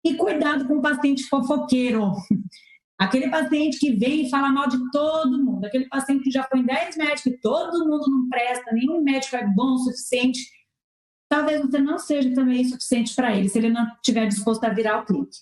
E cuidado com o paciente fofoqueiro. Aquele paciente que vem e fala mal de todo mundo, aquele paciente que já foi em 10 médicos e todo mundo não presta, nenhum médico é bom o suficiente, talvez você não seja também suficiente para ele, se ele não estiver disposto a virar o clique.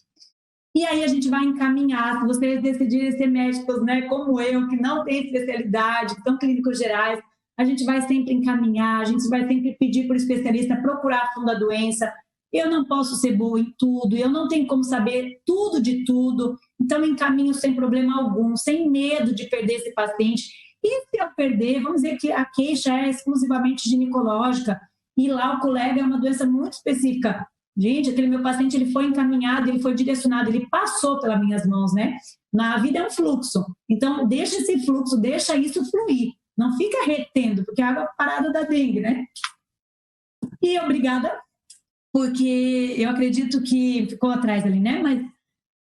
E aí a gente vai encaminhar, se vocês decidirem ser médicos, né, como eu, que não tem especialidade, que são clínicos gerais, a gente vai sempre encaminhar, a gente vai sempre pedir para o especialista procurar a fundo a doença. Eu não posso ser boa em tudo, eu não tenho como saber tudo de tudo, então encaminho sem problema algum, sem medo de perder esse paciente. E se eu perder, vamos dizer que a queixa é exclusivamente ginecológica, e lá o colega é uma doença muito específica. Gente, aquele meu paciente, ele foi encaminhado, ele foi direcionado, ele passou pelas minhas mãos, né? Na vida é um fluxo. Então, deixa esse fluxo, deixa isso fluir. Não fica retendo, porque a água parada da dengue, né? E obrigada, porque eu acredito que ficou atrás ali, né? Mas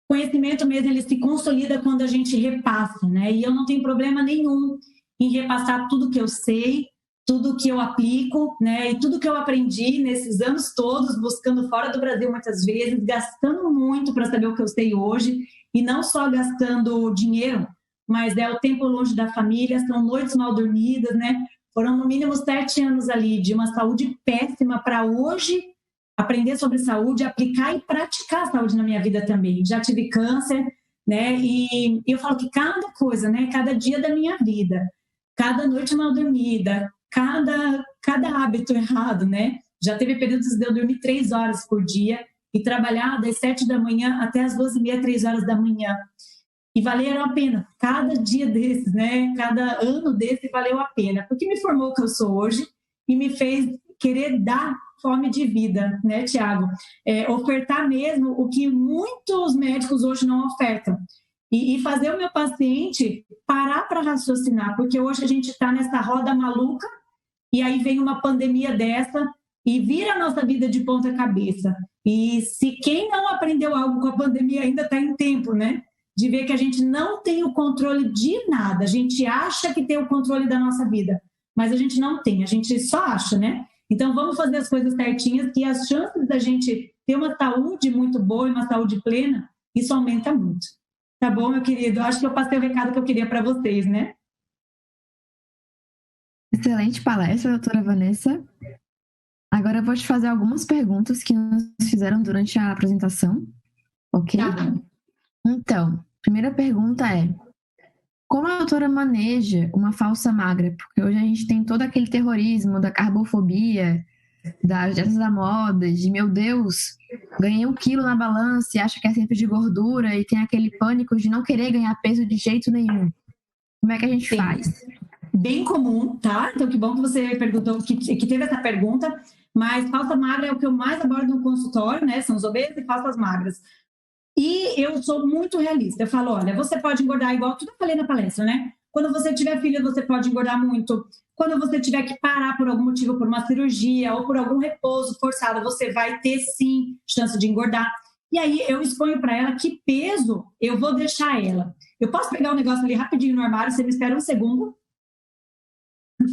conhecimento mesmo, ele se consolida quando a gente repassa, né? E eu não tenho problema nenhum em repassar tudo que eu sei, tudo que eu aplico, né? E tudo que eu aprendi nesses anos todos, buscando fora do Brasil muitas vezes, gastando muito para saber o que eu sei hoje, e não só gastando dinheiro, mas é o tempo longe da família, são noites mal dormidas, né? Foram no mínimo 7 anos ali de uma saúde péssima para hoje aprender sobre saúde, aplicar e praticar a saúde na minha vida também. Já tive câncer, né? E eu falo que cada coisa, né? Cada dia da minha vida, cada noite mal dormida, cada hábito errado, né? Já teve períodos de eu dormir 3 horas por dia e trabalhar das 7 da manhã até as 12h30, 3 horas da manhã. E valeram a pena. Cada dia desses, né? Cada ano desse valeu a pena. Porque me formou o que eu sou hoje e me fez querer dar fome de vida, né, Tiago? Ofertar mesmo o que muitos médicos hoje não ofertam. E fazer o meu paciente parar para raciocinar, porque hoje a gente está nessa roda maluca e aí vem uma pandemia dessa e vira a nossa vida de ponta cabeça. E se quem não aprendeu algo com a pandemia ainda está em tempo, né? De ver que a gente não tem o controle de nada. A gente acha que tem o controle da nossa vida, mas a gente não tem, a gente só acha, né? Então, vamos fazer as coisas certinhas, que as chances da gente ter uma saúde muito boa e uma saúde plena, isso aumenta muito. Tá bom, meu querido? Acho que eu passei o recado que eu queria para vocês, né? Excelente palestra, doutora Vanessa. Agora eu vou te fazer algumas perguntas que nos fizeram durante a apresentação, ok? Tá bom. Então, primeira pergunta é: como a doutora maneja uma falsa magra? Porque hoje a gente tem todo aquele terrorismo da carbofobia, das dietas da moda, de meu Deus, ganhei 1 quilo na balança e acha que é sempre de gordura e tem aquele pânico de não querer ganhar peso de jeito nenhum. Como é que a gente faz? Bem comum, tá? Então, que bom que você perguntou, que teve essa pergunta, mas falsa magra é o que eu mais abordo no consultório, né? São os obesos e falsas magras. E eu sou muito realista. Eu falo, olha, você pode engordar igual tudo que eu falei na palestra, né? Quando você tiver filho, você pode engordar muito. Quando você tiver que parar por algum motivo, por uma cirurgia ou por algum repouso forçado, você vai ter sim chance de engordar. E aí eu exponho para ela que peso eu vou deixar ela. Eu posso pegar um negócio ali rapidinho no armário, você me espera um segundo?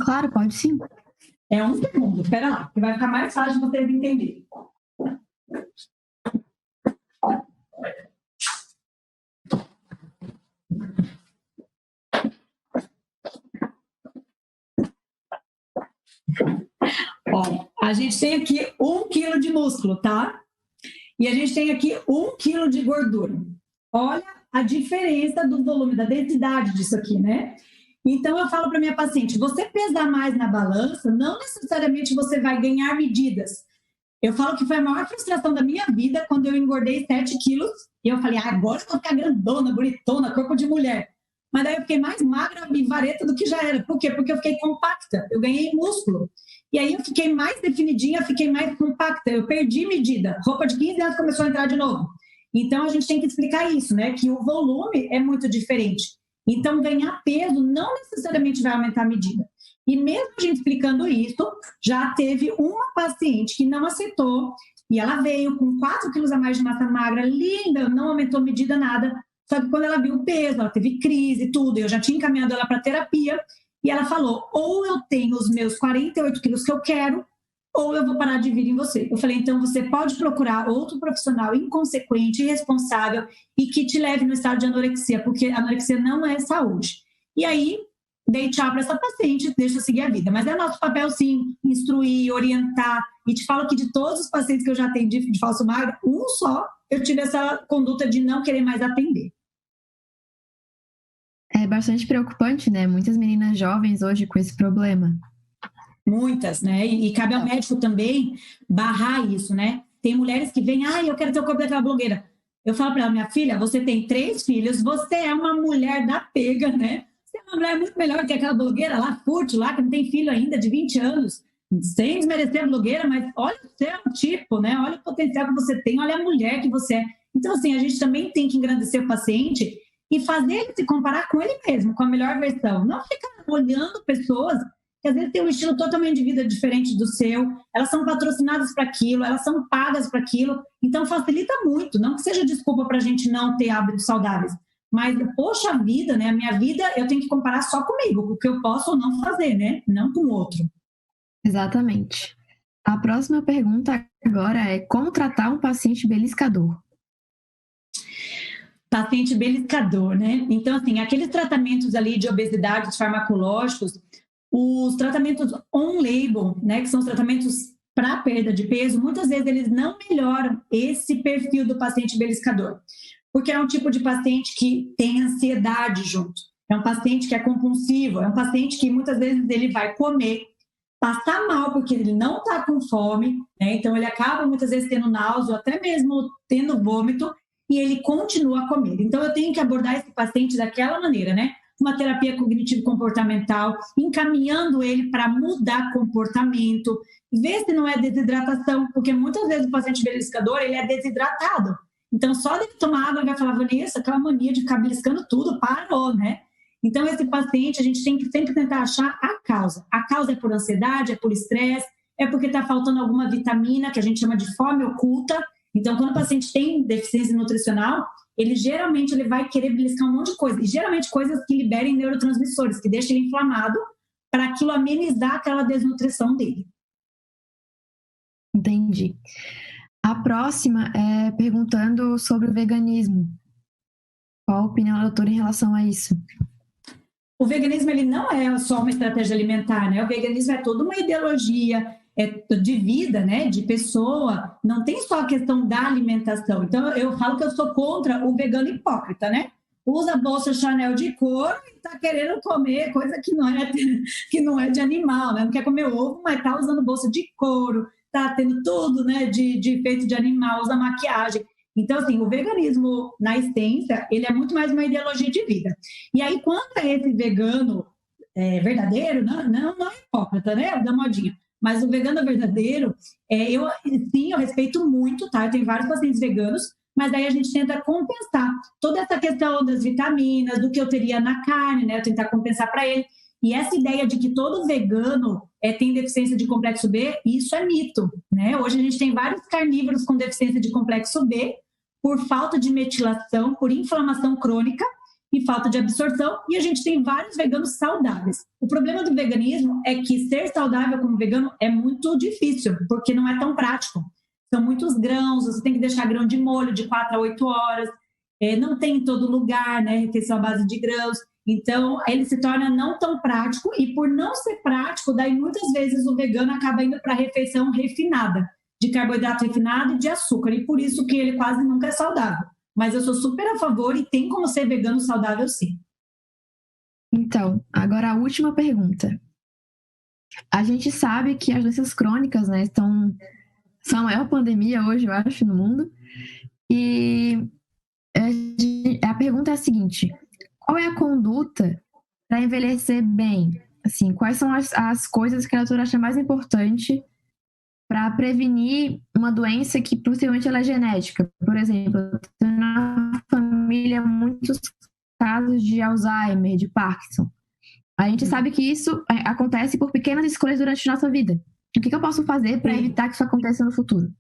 Claro, pode sim. É um segundo, espera lá, que vai ficar mais fácil de vocês entenderem. Ó, a gente tem aqui 1 quilo de músculo, tá? E a gente tem aqui 1 quilo de gordura. Olha a diferença do volume, da densidade disso aqui, né? Então, eu falo para minha paciente, você pesar mais na balança, não necessariamente você vai ganhar medidas. Eu falo que foi a maior frustração da minha vida quando eu engordei 7 quilos e eu falei, agora eu vou ficar grandona, bonitona, corpo de mulher. Mas daí eu fiquei mais magra e vareta do que já era. Por quê? Porque eu fiquei compacta, eu ganhei músculo. E aí eu fiquei mais definidinha, fiquei mais compacta, eu perdi medida. Roupa de 15 anos começou a entrar de novo. Então a gente tem que explicar isso, né? Que o volume é muito diferente. Então ganhar peso não necessariamente vai aumentar a medida. E mesmo a gente explicando isso, já teve uma paciente que não aceitou e ela veio com 4 quilos a mais de massa magra, linda, não aumentou medida nada. Só que quando ela viu o peso, ela teve crise e tudo, eu já tinha encaminhado ela para terapia e ela falou, ou eu tenho os meus 48 quilos que eu quero, ou eu vou parar de vir em você. Eu falei, então você pode procurar outro profissional inconsequente, irresponsável e que te leve no estado de anorexia, porque anorexia não é saúde. E aí, dei tchau para essa paciente, deixa eu seguir a vida. Mas é nosso papel, sim, instruir, orientar. E te falo que de todos os pacientes que eu já atendi de falso magro, um só, eu tive essa conduta de não querer mais atender. É bastante preocupante, né? Muitas meninas jovens hoje com esse problema. Muitas, né? E cabe ao médico também barrar isso, né? Tem mulheres que vêm, eu quero ter o corpo daquela blogueira. Eu falo para ela, minha filha, você tem 3 filhos, você é uma mulher da pega, né? Você é uma mulher muito melhor que aquela blogueira lá, fútil, lá, que não tem filho ainda, de 20 anos, sem desmerecer a blogueira, mas olha o seu tipo, né? Olha o potencial que você tem, olha a mulher que você é. Então, assim, a gente também tem que engrandecer o paciente e fazer ele se comparar com ele mesmo, com a melhor versão. Não ficar olhando pessoas que às vezes têm um estilo totalmente de vida diferente do seu, elas são patrocinadas para aquilo, elas são pagas para aquilo, então facilita muito, não que seja desculpa para a gente não ter hábitos saudáveis, mas, poxa vida, né, a minha vida eu tenho que comparar só comigo, o que eu posso ou não fazer, né, não com o outro. Exatamente. A próxima pergunta agora é como tratar um paciente beliscador? Paciente beliscador, né? Então, assim, aqueles tratamentos ali de obesidade farmacológicos, os tratamentos on-label, né, que são os tratamentos para perda de peso, muitas vezes eles não melhoram esse perfil do paciente beliscador, porque é um tipo de paciente que tem ansiedade junto, é um paciente que é compulsivo, é um paciente que muitas vezes ele vai comer, passar mal porque ele não está com fome, né? Então ele acaba muitas vezes tendo náusea, até mesmo tendo vômito, e ele continua a comer. Então eu tenho que abordar esse paciente daquela maneira, né? Uma terapia cognitivo-comportamental, encaminhando ele para mudar comportamento, ver se não é desidratação, porque muitas vezes o paciente beliscador, ele é desidratado. Então, só dele tomar água, ele vai falar, Vanessa, aquela mania de ficar beliscando tudo, parou, né? Então, esse paciente, a gente tem que sempre tentar achar a causa. A causa é por ansiedade, é por estresse, é porque está faltando alguma vitamina, que a gente chama de fome oculta. Então, quando o paciente tem deficiência nutricional, ele geralmente vai querer beliscar um monte de coisa. E geralmente coisas que liberem neurotransmissores, que deixem ele inflamado, para aquilo amenizar aquela desnutrição dele. Entendi. A próxima é perguntando sobre o veganismo. Qual a opinião da doutora em relação a isso? O veganismo ele não é só uma estratégia alimentar, né? O veganismo é toda uma ideologia de vida, né? De pessoa. Não tem só a questão da alimentação. Então, eu falo que eu sou contra o vegano hipócrita, né? Usa bolsa Chanel de couro e está querendo comer coisa que não é de animal, né? Não quer comer ovo, mas está usando bolsa de couro, está tendo tudo, né? De feito de animal, usa maquiagem. Então, assim, o veganismo, na essência, ele é muito mais uma ideologia de vida. E aí, quanto a esse vegano verdadeiro, não é hipócrita, né? Da modinha. Mas o vegano verdadeiro, eu respeito muito, tá? Eu tenho vários pacientes veganos, mas daí a gente tenta compensar toda essa questão das vitaminas, do que eu teria na carne, né? Eu tentar compensar para ele. E essa ideia de que todo vegano tem deficiência de complexo B, isso é mito, né? Hoje a gente tem vários carnívoros com deficiência de complexo B por falta de metilação, por inflamação crônica e falta de absorção, e a gente tem vários veganos saudáveis. O problema do veganismo é que ser saudável como vegano é muito difícil, porque não é tão prático. São muitos grãos, você tem que deixar grão de molho de 4 a 8 horas, não tem em todo lugar, né, refeição à base de grãos, então ele se torna não tão prático, e por não ser prático, daí muitas vezes o vegano acaba indo para a refeição refinada, de carboidrato refinado e de açúcar, e por isso que ele quase nunca é saudável. Mas eu sou super a favor e tem como ser vegano saudável, sim. Então, agora a última pergunta. A gente sabe que as doenças crônicas, né, são a maior pandemia hoje, eu acho, no mundo. E a pergunta é a seguinte: qual é a conduta para envelhecer bem? Assim, quais são as coisas que a doutora acha mais importante para prevenir uma doença que possivelmente ela é genética? Por exemplo, tem na família muitos casos de Alzheimer, de Parkinson. A gente sabe que isso acontece por pequenas escolhas durante a nossa vida. O que eu posso fazer para evitar que isso aconteça no futuro?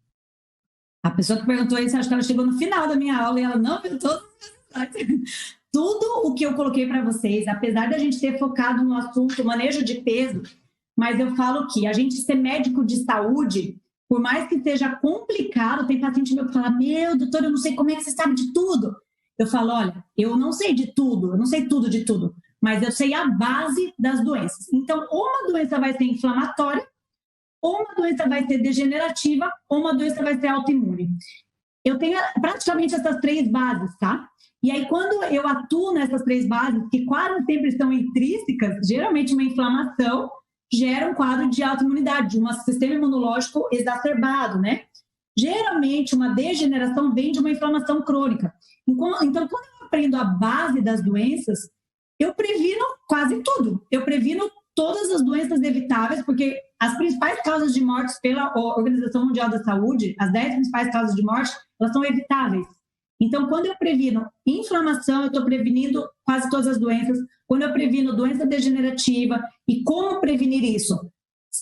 A pessoa que perguntou isso, acho que ela chegou no final da minha aula e ela não viu tudo o que eu coloquei para vocês, apesar da gente ter focado no assunto manejo de peso, mas eu falo que a gente ser médico de saúde, por mais que seja complicado, tem paciente meu que fala, meu, doutor, eu não sei como é que você sabe de tudo. Eu falo, olha, eu não sei de tudo, eu não sei tudo de tudo, mas eu sei a base das doenças. Então, ou uma doença vai ser inflamatória, ou uma doença vai ser degenerativa, ou uma doença vai ser autoimune. Eu tenho praticamente essas três bases, tá? E aí, quando eu atuo nessas três bases, que quase sempre estão intrínsecas, geralmente uma inflamação gera um quadro de autoimunidade, de um sistema imunológico exacerbado, né? Geralmente, uma degeneração vem de uma inflamação crônica. Então, quando eu aprendo a base das doenças, eu previno quase tudo. Eu previno todas as doenças evitáveis, porque as principais causas de mortes pela Organização Mundial da Saúde, as 10 principais causas de morte, elas são evitáveis. Então, quando eu previno inflamação, eu estou prevenindo quase todas as doenças. Quando eu previno doença degenerativa, e como prevenir isso?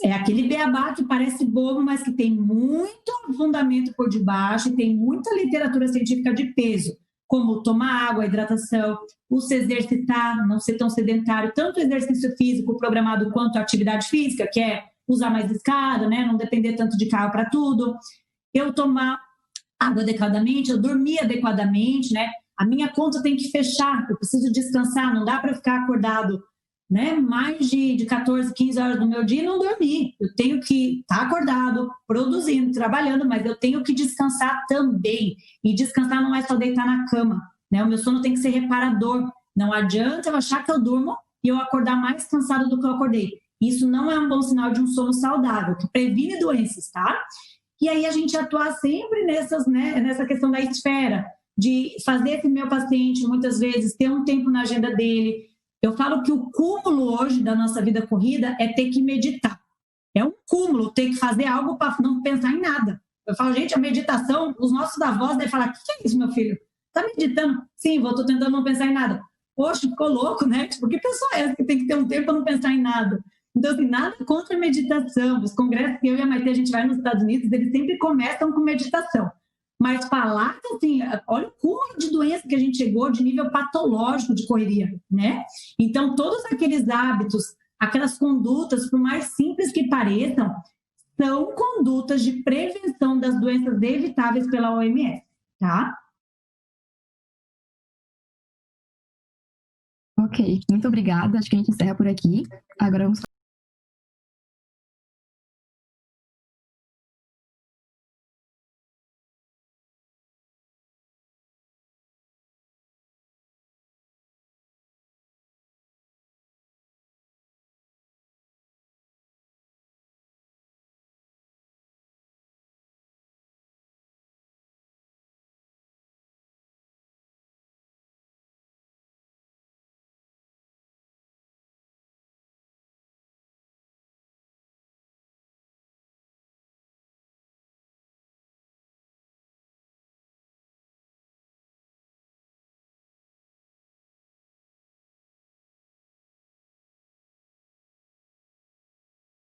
É aquele beabá que parece bobo, mas que tem muito fundamento por debaixo e tem muita literatura científica de peso, como tomar água, hidratação, o se exercitar, não ser tão sedentário, tanto exercício físico programado quanto atividade física, que é usar mais escada, né? Não depender tanto de carro para tudo. Eu tomar água adequadamente, eu dormir adequadamente, né? A minha conta tem que fechar, eu preciso descansar, não dá para ficar acordado, né? Mais de 14, 15 horas do meu dia e não dormir. Eu tenho que estar acordado, produzindo, trabalhando, mas eu tenho que descansar também. E descansar não é só deitar na cama, né? O meu sono tem que ser reparador. Não adianta eu achar que eu durmo e eu acordar mais cansado do que eu acordei. Isso não é um bom sinal de um sono saudável, que previne doenças, tá? E aí a gente atuar sempre nessa questão da esfera, de fazer esse meu paciente, muitas vezes, ter um tempo na agenda dele. Eu falo que o cúmulo hoje da nossa vida corrida é ter que meditar. É um cúmulo ter que fazer algo para não pensar em nada. Eu falo, gente, a meditação, os nossos avós devem falar, o que é isso, meu filho? Tá meditando? Sim, estou tentando não pensar em nada. Poxa, ficou louco, né? Tipo, que pessoa é essa que tem que ter um tempo para não pensar em nada? Então, assim, nada contra a meditação. Os congressos que eu e a Maite, a gente vai nos Estados Unidos, eles sempre começam com meditação. Mas falar que, assim, olha o cúmulo de doença que a gente chegou de nível patológico de correria, né? Então, todos aqueles hábitos, aquelas condutas, por mais simples que pareçam, são condutas de prevenção das doenças evitáveis pela OMS, tá? Ok, muito obrigada. Acho que a gente encerra por aqui. Agora vamos